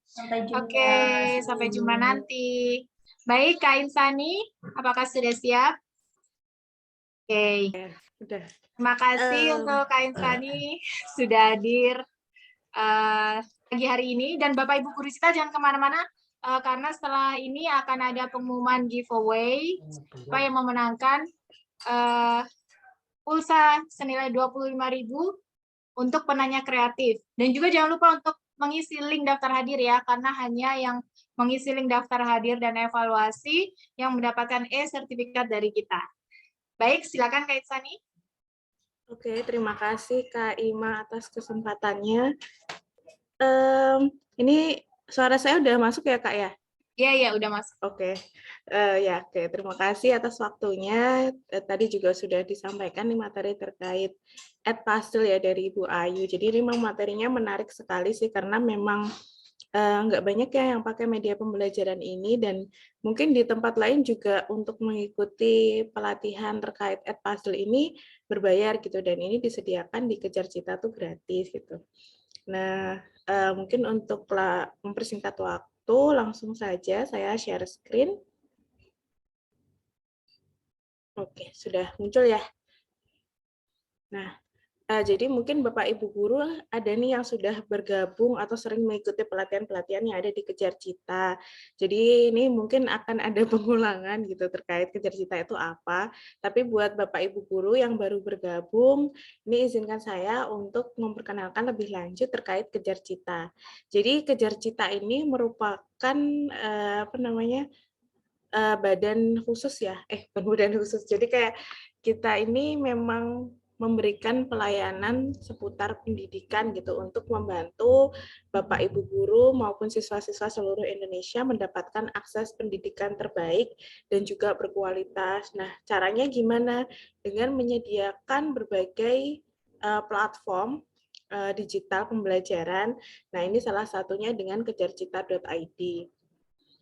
Sampai jumpa. Sampai jumpa nanti. Baik, Kak Insani, apakah sudah siap? Oke. Sudah. Terima kasih untuk Kak Insani sudah hadir pagi hari ini. Dan Bapak Ibu guru kita jangan kemana-mana, karena setelah ini akan ada pengumuman giveaway. Siapa yang memenangkan pulsa senilai 25.000 untuk penanya kreatif. Dan juga jangan lupa untuk mengisi link daftar hadir ya, karena hanya yang mengisi link daftar hadir dan evaluasi yang mendapatkan e-sertifikat dari kita. Baik, silakan Kak Insani. Oke, terima kasih Kak Ima atas kesempatannya. Ini suara saya udah masuk ya Kak ya? Iya, udah masuk. Oke, terima kasih atas waktunya. Tadi juga sudah disampaikan nih materi terkait Edpuzzle ya dari Ibu Ayu. Jadi ini memang materinya menarik sekali sih karena memang nggak banyak ya yang pakai media pembelajaran ini dan mungkin di tempat lain juga untuk mengikuti pelatihan terkait Edpuzzle ini berbayar gitu dan ini disediakan di Kejar Cita tuh gratis gitu. Nah, mungkin untuk mempersingkat waktu, langsung saja saya share screen. Oke, sudah muncul ya. Nah, jadi mungkin Bapak Ibu guru ada nih yang sudah bergabung atau sering mengikuti pelatihan-pelatihan yang ada di Kejar Cita. Jadi ini mungkin akan ada pengulangan gitu terkait Kejar Cita itu apa. Tapi buat Bapak Ibu guru yang baru bergabung, ini izinkan saya untuk memperkenalkan lebih lanjut terkait Kejar Cita. Jadi Kejar Cita ini merupakan badan khusus ya, bukan badan khusus. Jadi kayak kita ini memang memberikan pelayanan seputar pendidikan gitu untuk membantu Bapak Ibu guru maupun siswa-siswa seluruh Indonesia mendapatkan akses pendidikan terbaik dan juga berkualitas. Nah, caranya gimana? Dengan menyediakan berbagai platform digital pembelajaran. Nah, ini salah satunya dengan kejarcita.id.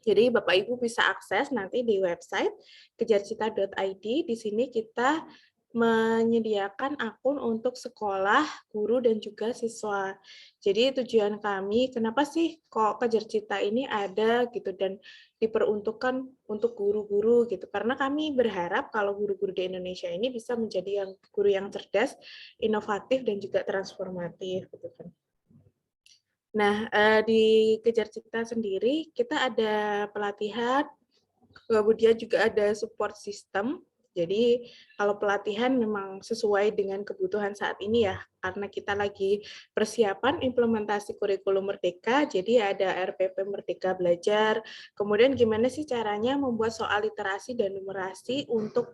Jadi Bapak Ibu bisa akses nanti di website kejarcita.id. Di sini kita menyediakan akun untuk sekolah, guru, dan juga siswa. Jadi tujuan kami, kenapa sih kok Kejar Cita ini ada gitu dan diperuntukkan untuk guru-guru gitu. Karena kami berharap kalau guru-guru di Indonesia ini bisa menjadi guru yang cerdas, inovatif, dan juga transformatif gitu kan. Nah, di Kejar Cita sendiri kita ada pelatihan, kemudian juga ada support system. Jadi kalau pelatihan memang sesuai dengan kebutuhan saat ini ya, karena kita lagi persiapan implementasi kurikulum Merdeka, jadi ada RPP Merdeka Belajar. Kemudian gimana sih caranya membuat soal literasi dan numerasi untuk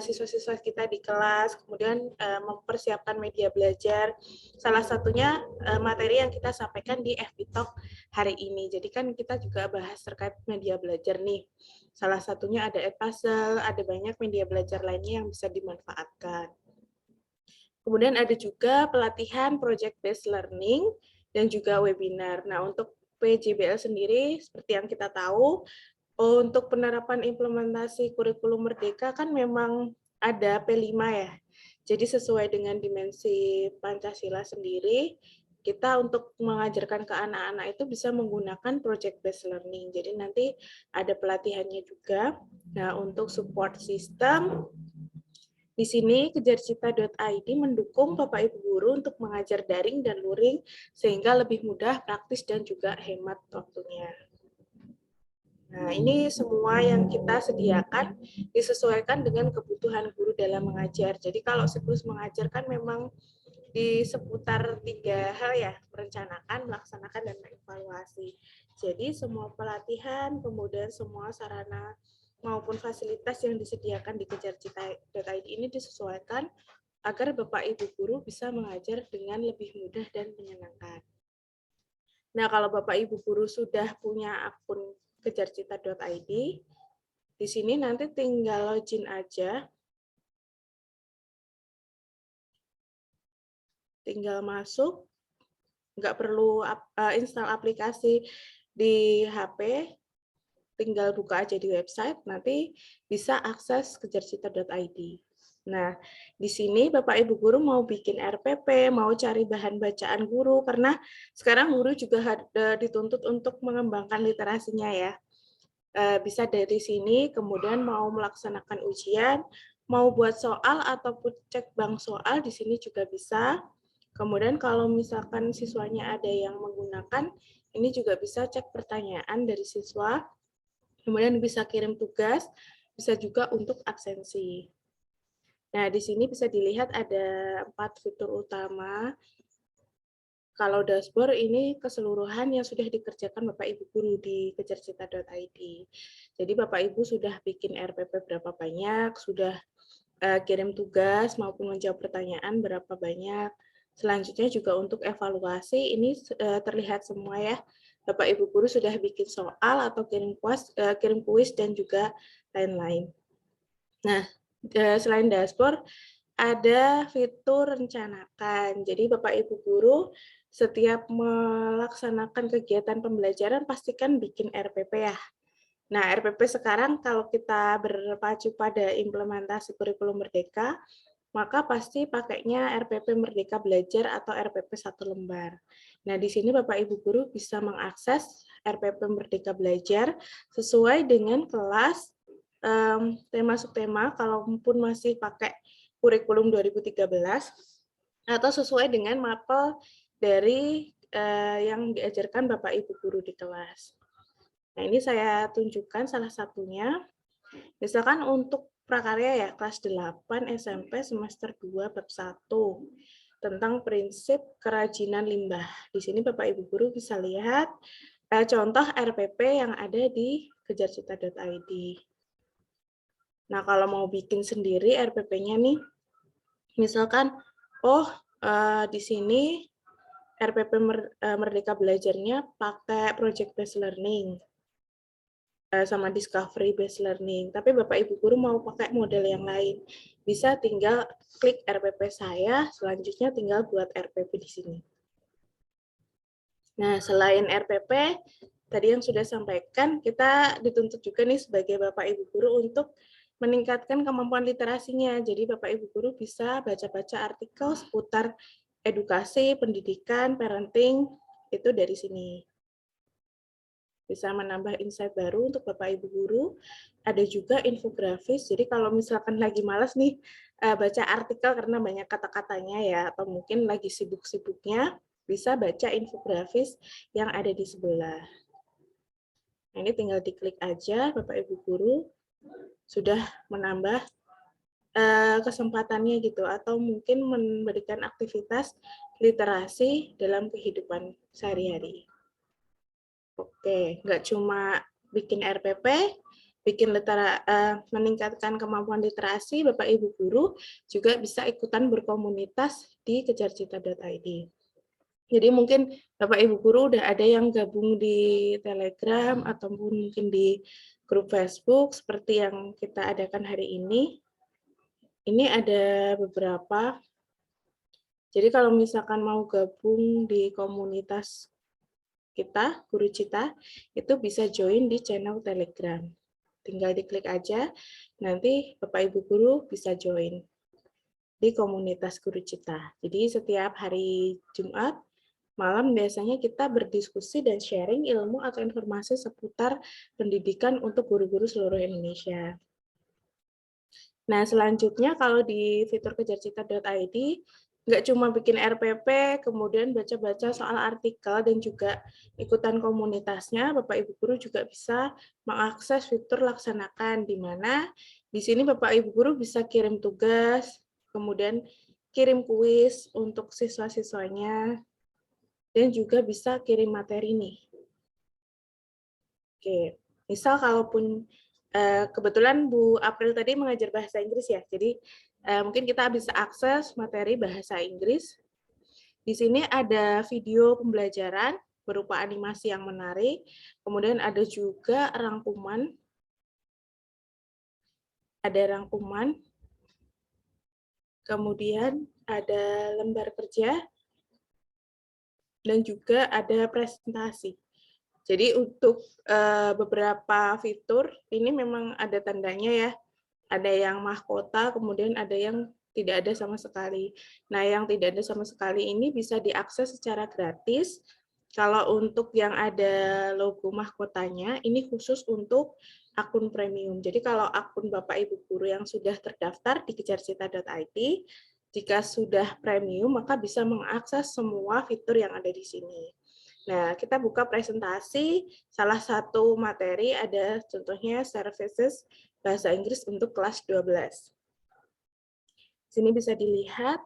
siswa-siswa kita di kelas, kemudian mempersiapkan media belajar. Salah satunya materi yang kita sampaikan di FB Talk hari ini. Jadi kan kita juga bahas terkait media belajar nih. Salah satunya ada Edpuzzle, ada banyak media belajar lainnya yang bisa dimanfaatkan. Kemudian ada juga pelatihan project based learning dan juga webinar. Nah, untuk PJBL sendiri seperti yang kita tahu, untuk penerapan implementasi kurikulum Merdeka kan memang ada P5 ya. Jadi sesuai dengan dimensi Pancasila sendiri, kita untuk mengajarkan ke anak-anak itu bisa menggunakan project based learning. Jadi nanti ada pelatihannya juga. Nah, untuk support system, di sini kejarcita.id mendukung Bapak Ibu guru untuk mengajar daring dan luring sehingga lebih mudah, praktis, dan juga hemat waktunya. Nah, ini semua yang kita sediakan disesuaikan dengan kebutuhan guru dalam mengajar. Jadi kalau siklus mengajar kan memang di seputar 3 hal ya, merencanakan, melaksanakan, dan mengevaluasi. Jadi semua pelatihan, kemudian semua sarana maupun fasilitas yang disediakan di kejarcita.id ini disesuaikan agar Bapak Ibu guru bisa mengajar dengan lebih mudah dan menyenangkan. Nah, kalau Bapak Ibu guru sudah punya akun kejarcita.id, di sini nanti tinggal login aja. Tinggal masuk, nggak perlu install aplikasi di HP, tinggal buka aja di website, nanti bisa akses kejarcita.id. Nah, di sini Bapak Ibu guru mau bikin RPP, mau cari bahan bacaan guru, karena sekarang guru juga dituntut untuk mengembangkan literasinya ya. Bisa dari sini, kemudian mau melaksanakan ujian, mau buat soal ataupun cek bank soal, di sini juga bisa. Kemudian kalau misalkan siswanya ada yang menggunakan, ini juga bisa cek pertanyaan dari siswa, kemudian bisa kirim tugas, bisa juga untuk absensi. Nah, di sini bisa dilihat ada 4 fitur utama. Kalau dashboard ini keseluruhan yang sudah dikerjakan Bapak Ibu guru di kejarcita.id. Jadi Bapak Ibu sudah bikin RPP berapa banyak, sudah kirim tugas maupun menjawab pertanyaan berapa banyak. Selanjutnya juga untuk evaluasi ini terlihat semua ya. Bapak Ibu guru sudah bikin soal atau kirim kuis dan juga lain-lain. Nah, selain dashboard, ada fitur rencanakan. Jadi Bapak Ibu guru setiap melaksanakan kegiatan pembelajaran pastikan bikin RPP ya. Nah, RPP sekarang kalau kita berpacu pada implementasi kurikulum Merdeka, maka pasti pakainya RPP Merdeka Belajar atau RPP 1 lembar. Nah, di sini Bapak Ibu guru bisa mengakses RPP Merdeka Belajar sesuai dengan kelas, tema subtema, kalaupun masih pakai kurikulum 2013, atau sesuai dengan mapel dari yang diajarkan Bapak Ibu guru di kelas. Nah, ini saya tunjukkan salah satunya. Misalkan untuk prakarya ya, kelas 8 SMP semester 2 bab 1 tentang prinsip kerajinan limbah. Di sini Bapak Ibu guru bisa lihat contoh RPP yang ada di kejarcita.id. Nah, kalau mau bikin sendiri RPP-nya nih, misalkan, di sini RPP Merdeka Belajarnya pakai project based learning sama discovery based learning, tapi Bapak Ibu guru mau pakai model yang lain, bisa tinggal klik RPP saya, selanjutnya tinggal buat RPP di sini. Nah, selain RPP, tadi yang sudah sampaikan, kita dituntut juga nih sebagai Bapak Ibu guru untuk meningkatkan kemampuan literasinya. Jadi Bapak Ibu guru bisa baca-baca artikel seputar edukasi, pendidikan, parenting, itu dari sini. Bisa menambah insight baru untuk Bapak Ibu guru. Ada juga infografis, jadi kalau misalkan lagi malas nih baca artikel karena banyak kata-katanya ya, atau mungkin lagi sibuk-sibuknya, bisa baca infografis yang ada di sebelah. Nah, ini tinggal diklik aja, Bapak Ibu guru sudah menambah kesempatannya gitu, atau mungkin memberikan aktivitas literasi dalam kehidupan sehari-hari. Oke, nggak cuma bikin RPP, meningkatkan kemampuan literasi, Bapak Ibu guru juga bisa ikutan berkomunitas di kejarcita.id. Jadi mungkin Bapak Ibu guru udah ada yang gabung di Telegram ataupun mungkin di grup Facebook seperti yang kita adakan hari ini. Ini ada beberapa. Jadi kalau misalkan mau gabung di komunitas kita, Guru Cita, itu bisa join di channel Telegram. Tinggal diklik aja, nanti Bapak Ibu guru bisa join di komunitas Guru Cita. Jadi setiap hari Jumat malam biasanya kita berdiskusi dan sharing ilmu atau informasi seputar pendidikan untuk guru-guru seluruh Indonesia. Nah, selanjutnya kalau di fitur kejarcita.id, nggak cuma bikin RPP, kemudian baca-baca soal artikel dan juga ikutan komunitasnya, Bapak Ibu guru juga bisa mengakses fitur laksanakan, di mana di sini Bapak Ibu guru bisa kirim tugas, kemudian kirim kuis untuk siswa-siswanya, dan juga bisa kirim materi nih. Oke, misal kalaupun kebetulan Bu April tadi mengajar bahasa Inggris ya, jadi mungkin kita bisa akses materi bahasa Inggris. Di sini ada video pembelajaran berupa animasi yang menarik, kemudian ada juga rangkuman, kemudian ada lembar kerja, dan juga ada presentasi. Jadi untuk beberapa fitur ini memang ada tandanya ya, ada yang mahkota, kemudian ada yang tidak ada sama sekali. Nah, yang tidak ada sama sekali ini bisa diakses secara gratis. Kalau untuk yang ada logo mahkotanya, ini khusus untuk akun premium. Jadi kalau akun Bapak Ibu guru yang sudah terdaftar di kejarcita.id, jika sudah premium, maka bisa mengakses semua fitur yang ada di sini. Nah, kita buka presentasi, salah satu materi ada contohnya services bahasa Inggris untuk kelas 12. Sini bisa dilihat.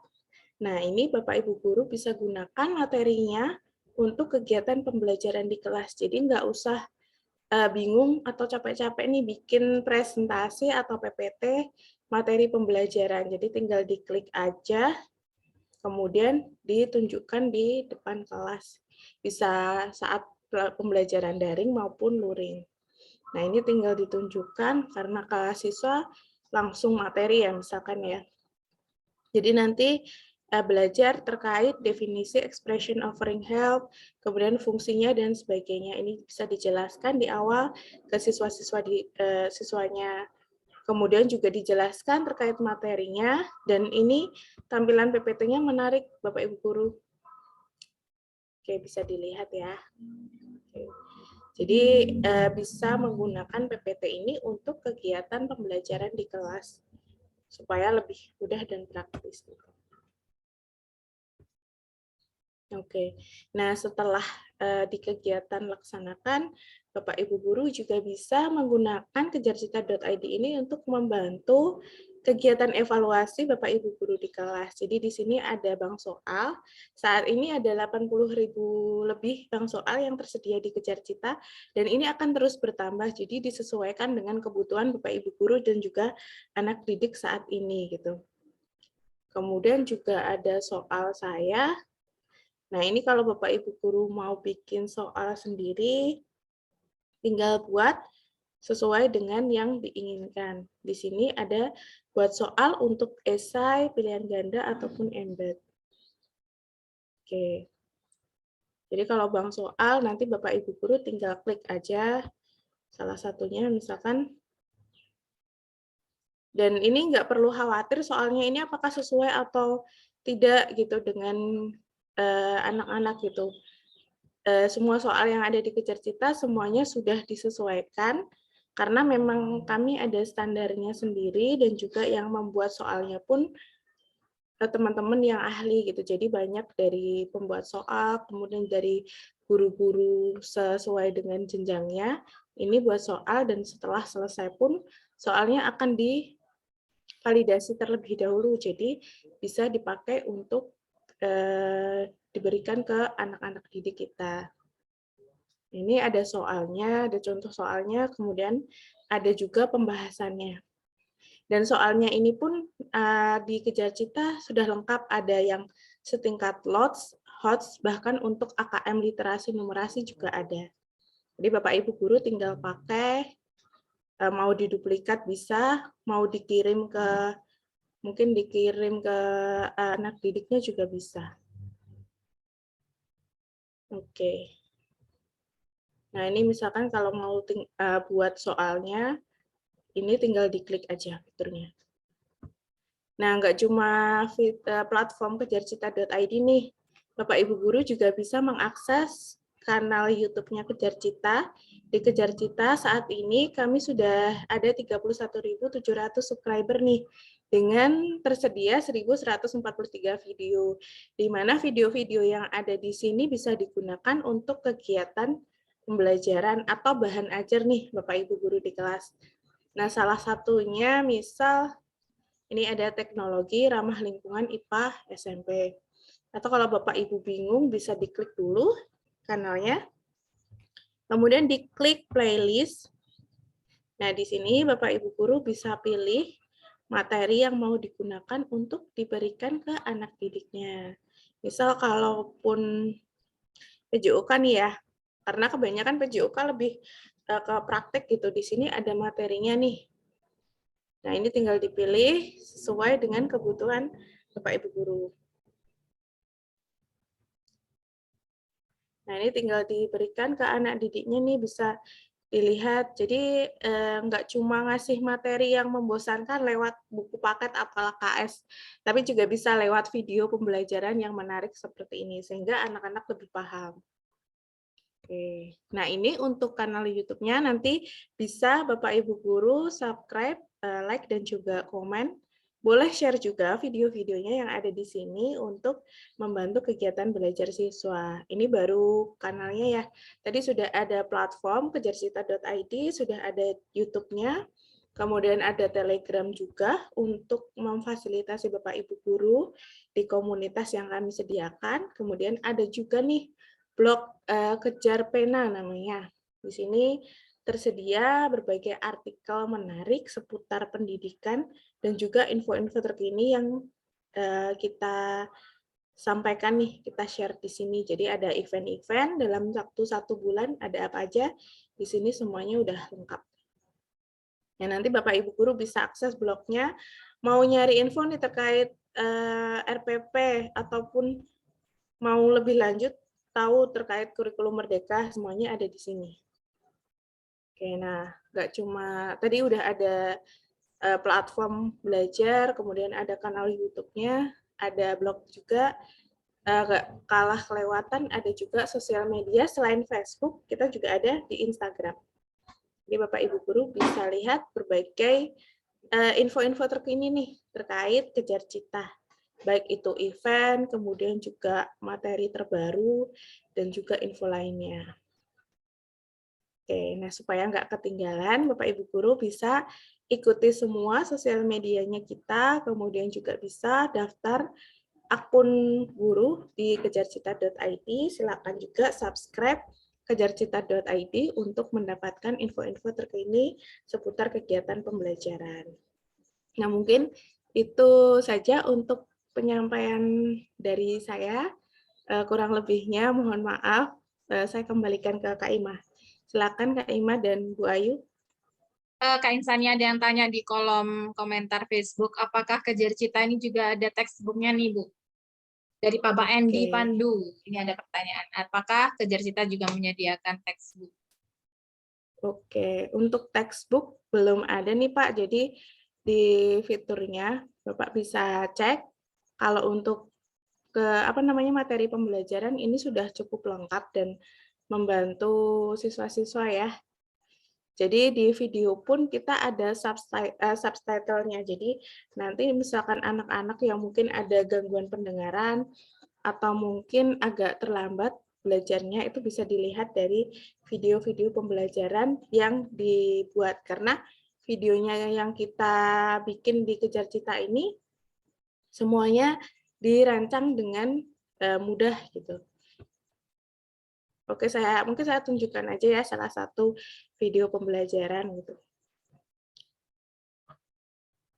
Nah, ini Bapak Ibu guru bisa gunakan materinya untuk kegiatan pembelajaran di kelas. Jadi nggak usah bingung atau capek-capek nih bikin presentasi atau PPT materi pembelajaran. Jadi tinggal diklik aja, kemudian ditunjukkan di depan kelas. Bisa saat pembelajaran daring maupun luring. Nah, ini tinggal ditunjukkan karena ke siswa langsung materi ya, misalkan ya. Jadi nanti belajar terkait definisi expression offering help, kemudian fungsinya dan sebagainya. Ini bisa dijelaskan di awal ke siswanya. Kemudian juga dijelaskan terkait materinya, dan ini tampilan PPT-nya menarik, Bapak Ibu Guru. Oke, bisa dilihat ya. Oke. Jadi bisa menggunakan PPT ini untuk kegiatan pembelajaran di kelas supaya lebih mudah dan praktis. Oke, nah setelah di kegiatan laksanakan, Bapak Ibu Guru juga bisa menggunakan kejarcita.id ini untuk membantu kegiatan evaluasi Bapak Ibu Guru di kelas. Jadi di sini ada bank soal, saat ini ada 80.000 lebih bank soal yang tersedia di Kejarcita, dan ini akan terus bertambah, jadi disesuaikan dengan kebutuhan Bapak Ibu Guru dan juga anak didik saat ini gitu. Kemudian juga ada soal saya. Nah, ini kalau Bapak Ibu Guru mau bikin soal sendiri, tinggal buat sesuai dengan yang diinginkan. Di sini ada buat soal untuk esai, pilihan ganda, ataupun embed. Oke. Jadi kalau bank soal, nanti Bapak Ibu Guru tinggal klik aja salah satunya, misalkan. Dan ini nggak perlu khawatir soalnya ini apakah sesuai atau tidak gitu dengan anak-anak gitu. Semua soal yang ada di Kejarcita semuanya sudah disesuaikan karena memang kami ada standarnya sendiri dan juga yang membuat soalnya pun teman-teman yang ahli gitu. Jadi banyak dari pembuat soal, kemudian dari guru-guru sesuai dengan jenjangnya. Ini buat soal dan setelah selesai pun soalnya akan divalidasi terlebih dahulu. Jadi bisa dipakai untuk diberikan ke anak-anak didik kita. Ini ada soalnya, ada contoh soalnya, kemudian ada juga pembahasannya. Dan soalnya ini pun di Kejarcita sudah lengkap, ada yang setingkat LOTS, HOTS, bahkan untuk AKM literasi numerasi juga ada. Jadi Bapak Ibu Guru tinggal pakai, mau diduplikat bisa, mau dikirim ke mungkin dikirim ke anak didiknya juga bisa. Oke. Nah, ini misalkan kalau mau buat soalnya, ini tinggal diklik aja fiturnya. Nah, nggak cuma platform kejarcita.id nih. Bapak Ibu Guru juga bisa mengakses kanal YouTube-nya Kejarcita. Di Kejarcita saat ini kami sudah ada 31.700 subscriber nih, dengan tersedia 1.143 video, di mana video-video yang ada di sini bisa digunakan untuk kegiatan pembelajaran atau bahan ajar nih Bapak Ibu Guru di kelas. Nah, salah satunya misal ini ada teknologi ramah lingkungan IPA SMP. Atau kalau Bapak Ibu bingung bisa diklik dulu kanalnya. Kemudian diklik playlist. Nah, di sini Bapak Ibu Guru bisa pilih materi yang mau digunakan untuk diberikan ke anak didiknya. Misal kalaupun PJOK nih ya, karena kebanyakan PJOK lebih ke praktek gitu. Di sini ada materinya nih. Nah, ini tinggal dipilih sesuai dengan kebutuhan Bapak Ibu Guru. Nah, ini tinggal diberikan ke anak didiknya nih, bisa dilihat. Jadi nggak cuma ngasih materi yang membosankan lewat buku paket apalah KS, tapi juga bisa lewat video pembelajaran yang menarik seperti ini, sehingga anak-anak lebih paham. Oke, nah ini untuk kanal YouTube-nya nanti bisa Bapak Ibu Guru subscribe, like, dan juga komen. Boleh share juga video-videonya yang ada di sini untuk membantu kegiatan belajar siswa. Ini baru kanalnya ya. Tadi sudah ada platform kejarcita.id, sudah ada YouTube-nya, kemudian ada Telegram juga untuk memfasilitasi Bapak Ibu Guru di komunitas yang kami sediakan. Kemudian ada juga nih blog Kejar Pena namanya. Di sini tersedia berbagai artikel menarik seputar pendidikan dan juga info-info terkini yang kita sampaikan nih, kita share di sini. Jadi ada event-event dalam waktu 1 bulan, ada apa aja, di sini semuanya udah lengkap. Ya, nanti Bapak Ibu Guru bisa akses blognya, mau nyari info nih terkait RPP, ataupun mau lebih lanjut, tahu terkait kurikulum Merdeka, semuanya ada di sini. Oke, nah, nggak cuma, tadi udah ada platform belajar, kemudian ada kanal YouTube-nya, ada blog juga, nggak kalah kelewatan, ada juga sosial media, selain Facebook, kita juga ada di Instagram. Jadi Bapak Ibu Guru bisa lihat berbagai info-info terkini nih, terkait Kejar Cita. Baik itu event, kemudian juga materi terbaru, dan juga info lainnya. Oke, nah supaya nggak ketinggalan, Bapak Ibu Guru bisa ikuti semua sosial medianya kita, kemudian juga bisa daftar akun guru di kejarcita.id. Silakan juga subscribe kejarcita.id untuk mendapatkan info-info terkini seputar kegiatan pembelajaran. Nah, mungkin itu saja untuk penyampaian dari saya. Kurang lebihnya mohon maaf. Saya kembalikan ke Kak Ima. Silakan Kak Ima dan Bu Ayu. Kak Insani ada yang tanya di kolom komentar Facebook, apakah Kejar Cita ini juga ada textbook-nya nih, Bu? Dari Bapak Endi Pandu, ini ada pertanyaan. Apakah Kejar Cita juga menyediakan textbook? Oke, untuk textbook belum ada nih Pak, jadi di fiturnya Bapak bisa cek kalau untuk materi pembelajaran ini sudah cukup lengkap dan membantu siswa-siswa ya. Jadi di video pun kita ada subtitle-nya. Jadi nanti misalkan anak-anak yang mungkin ada gangguan pendengaran atau mungkin agak terlambat belajarnya, itu bisa dilihat dari video-video pembelajaran yang dibuat. Karena videonya yang kita bikin di Kejar Cita ini semuanya dirancang dengan mudah gitu. Oke, mungkin saya tunjukkan aja ya salah satu video pembelajaran gitu.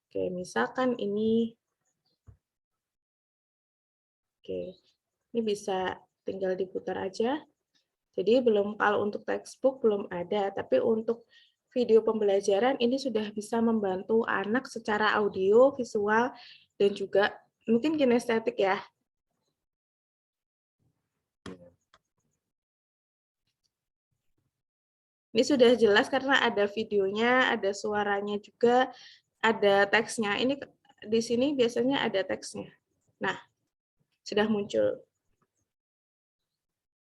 Oke, misalkan ini. Oke, ini bisa tinggal diputar aja. Jadi kalau untuk textbook belum ada, tapi untuk video pembelajaran ini sudah bisa membantu anak secara audio, visual, dan juga mungkin kinestetik ya. Ini sudah jelas karena ada videonya, ada suaranya juga, ada teksnya. Ini di sini biasanya ada teksnya. Nah, sudah muncul.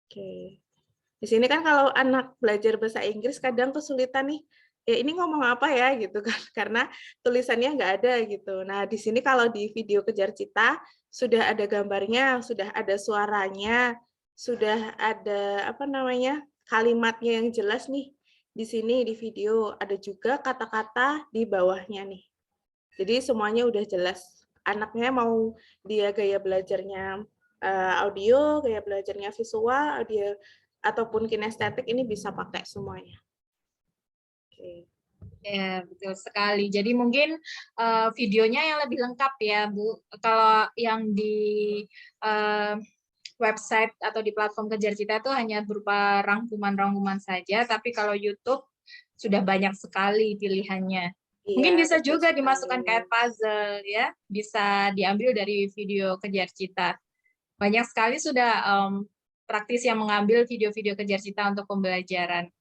Oke. Di sini kan kalau anak belajar bahasa Inggris kadang kesulitan nih, ya ini ngomong apa ya gitu kan, karena tulisannya nggak ada gitu. Nah, di sini kalau di video Kejar Cita sudah ada gambarnya, sudah ada suaranya, sudah ada kalimatnya yang jelas nih. Di sini di video ada juga kata-kata di bawahnya nih. Jadi semuanya udah jelas. Anaknya mau dia gaya belajarnya audio, gaya belajarnya visual, audio ataupun kinestetik, ini bisa pakai semuanya. Oke. Ya, betul sekali. Jadi mungkin videonya yang lebih lengkap ya, Bu. Kalau yang di website atau di platform Kejar Cita itu hanya berupa rangkuman-rangkuman saja, tapi kalau YouTube sudah banyak sekali pilihannya. Mungkin Iya, bisa betul juga sekali. dimasukkan kayak puzzle ya, bisa diambil dari video Kejar Cita. Banyak sekali sudah praktis yang mengambil video-video Kejar Cita untuk pembelajaran.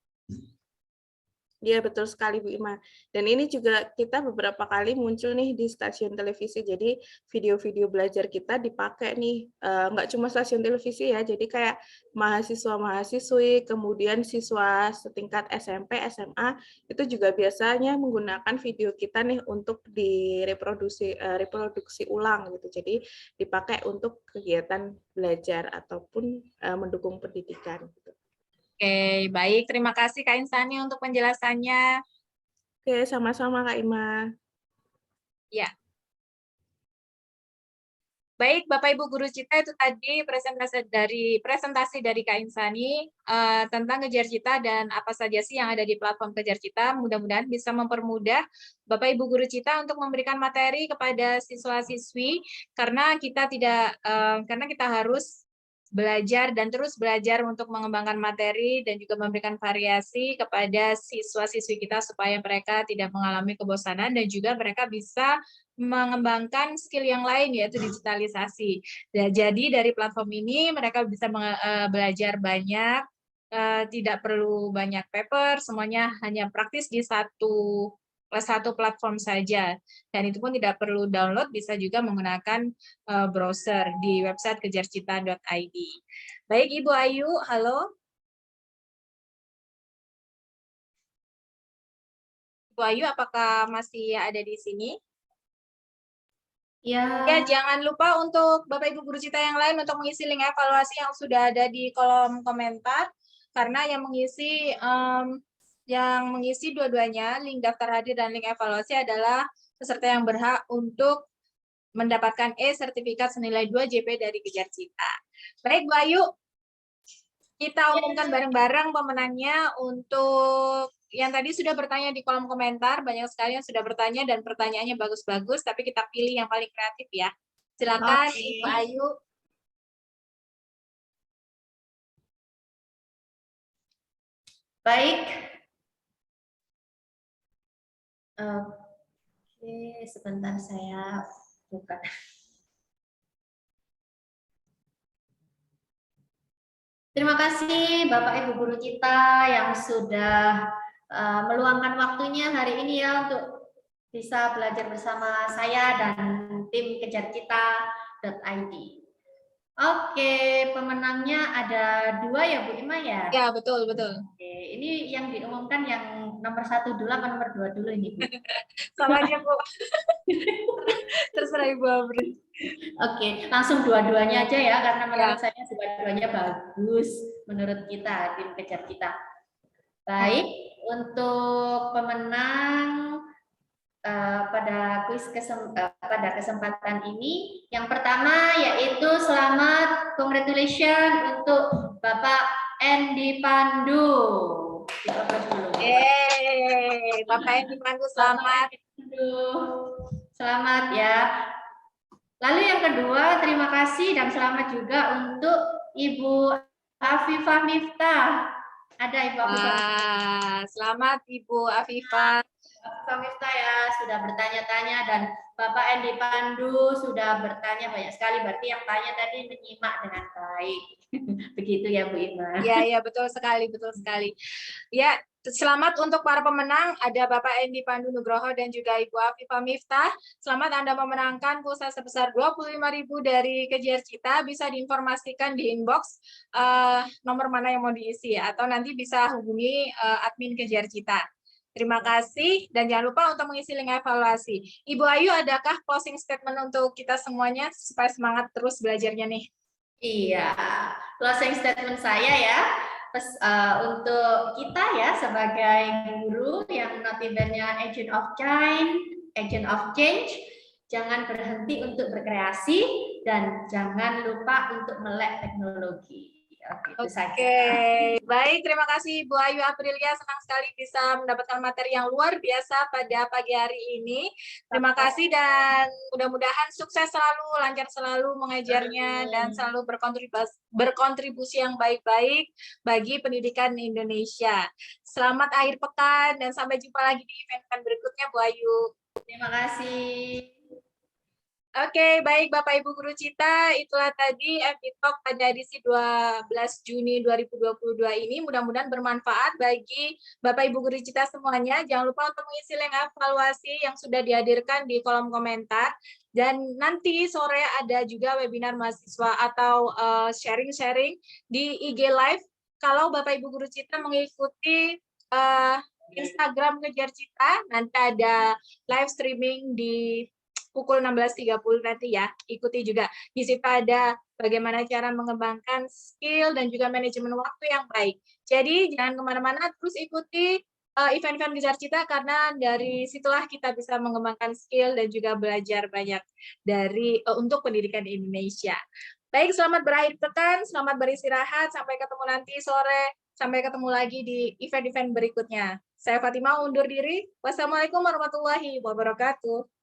Iya, betul sekali Bu Ima. Dan ini juga kita beberapa kali muncul nih di stasiun televisi. Jadi video-video belajar kita dipakai nih, nggak cuma stasiun televisi ya, jadi kayak mahasiswa-mahasiswi, kemudian siswa setingkat SMP, SMA, itu juga biasanya menggunakan video kita nih untuk reproduksi ulang gitu. Jadi dipakai untuk kegiatan belajar ataupun mendukung pendidikan gitu. Oke, baik. Terima kasih Kak Insani untuk penjelasannya. Oke, sama-sama Kak Ima. Ya. Baik, Bapak Ibu Guru Cita, itu tadi presentasi dari Kak Insani tentang Kejar Cita dan apa saja sih yang ada di platform Kejar Cita. Mudah-mudahan bisa mempermudah Bapak Ibu Guru Cita untuk memberikan materi kepada siswa-siswi karena kita harus belajar dan terus belajar untuk mengembangkan materi dan juga memberikan variasi kepada siswa-siswi kita supaya mereka tidak mengalami kebosanan dan juga mereka bisa mengembangkan skill yang lain yaitu digitalisasi. Jadi dari platform ini mereka bisa belajar banyak, tidak perlu banyak paper, semuanya hanya praktis di satu platform saja. Dan itu pun tidak perlu download, bisa juga menggunakan browser di website kejarcita.id. Baik, Ibu Ayu, halo. Ibu Ayu, apakah masih ada di sini? Ya, Ya, jangan lupa untuk Bapak Ibu Guru Cita yang lain untuk mengisi link evaluasi yang sudah ada di kolom komentar, karena yang mengisi dua-duanya, link daftar hadir dan link evaluasi adalah peserta yang berhak untuk mendapatkan sertifikat senilai 2 JP dari Kejar Cita. Baik, Bu Ayu, kita umumkan bareng-bareng pemenangnya. Untuk yang tadi sudah bertanya di kolom komentar, banyak sekali yang sudah bertanya dan pertanyaannya bagus-bagus, tapi kita pilih yang paling kreatif ya. Silakan, Ibu Ayu. baik. Oke, sebentar saya buka. Terima kasih Bapak Ibu Guru Cita yang sudah meluangkan waktunya hari ini ya untuk bisa belajar bersama saya dan tim kejarcita.id. Oke, pemenangnya ada 2 ya Bu Ima ya? Ya, betul, betul. Oke, ini yang diumumkan yang nomor 1 dulu apa nomor 2 dulu ini Bu? Sama aja Bu. Terserah Ibu Abri. Oke, langsung dua-duanya aja ya, karena menurut saya dua-duanya bagus menurut kita, tim Kejar Cita. Baik, untuk pemenang pada pada kesempatan ini, yang pertama yaitu selamat congratulations untuk Bapak Endi Pandu. Bapak Endi Pandu, selamat. Selamat ya. Lalu yang kedua, terima kasih dan selamat juga untuk Ibu Afifah Miftah. Ada Ibu Afifah. Selamat Ibu Afifah. Afifah Miftah ya, sudah bertanya-tanya dan Bapak Endi Pandu sudah bertanya banyak sekali. Berarti yang tanya tadi menyimak dengan baik. Begitu ya Bu Ima. Ya, betul sekali, betul sekali. Ya, selamat untuk para pemenang, ada Bapak Endi Pandu Nugroho dan juga Ibu Afifah Miftah. Selamat Anda memenangkan pulsa sebesar 25.000 dari Kejar Cita. Bisa diinformasikan di inbox nomor mana yang mau diisi, atau nanti bisa hubungi admin Kejar Cita. Terima kasih, dan jangan lupa untuk mengisi link evaluasi. Ibu Ayu, adakah closing statement untuk kita semuanya supaya semangat terus belajarnya nih? Iya, closing statement saya ya, untuk kita ya sebagai guru yang notabene agent of change, jangan berhenti untuk berkreasi dan jangan lupa untuk melek teknologi. Oke, baik, terima kasih Bu Ayu Aprilia, senang sekali bisa mendapatkan materi yang luar biasa pada pagi hari ini. Terima kasih dan mudah-mudahan sukses selalu, lancar selalu mengajarnya dan selalu berkontribusi yang baik-baik bagi pendidikan Indonesia. Selamat akhir pekan dan sampai jumpa lagi di event-event berikutnya Bu Ayu. Terima kasih. Oke, baik Bapak Ibu Guru Cita, itulah tadi FB Talk pada edisi 12 Juni 2022 ini. Mudah-mudahan bermanfaat bagi Bapak Ibu Guru Cita semuanya. Jangan lupa untuk mengisi link evaluasi yang sudah dihadirkan di kolom komentar. Dan nanti sore ada juga webinar mahasiswa atau sharing-sharing di IG Live. Kalau Bapak Ibu Guru Cita mengikuti Instagram Kejar Cita, nanti ada live streaming di pukul 16.30 nanti ya, ikuti juga. Di situ ada bagaimana cara mengembangkan skill dan juga manajemen waktu yang baik. Jadi jangan kemana-mana, terus ikuti event-event Gejar Cita karena dari situlah kita bisa mengembangkan skill dan juga belajar banyak dari untuk pendidikan di Indonesia. Baik, selamat berakhir pekan, selamat beristirahat, sampai ketemu nanti sore, sampai ketemu lagi di event-event berikutnya. Saya Fatimah undur diri. Wassalamualaikum warahmatullahi wabarakatuh.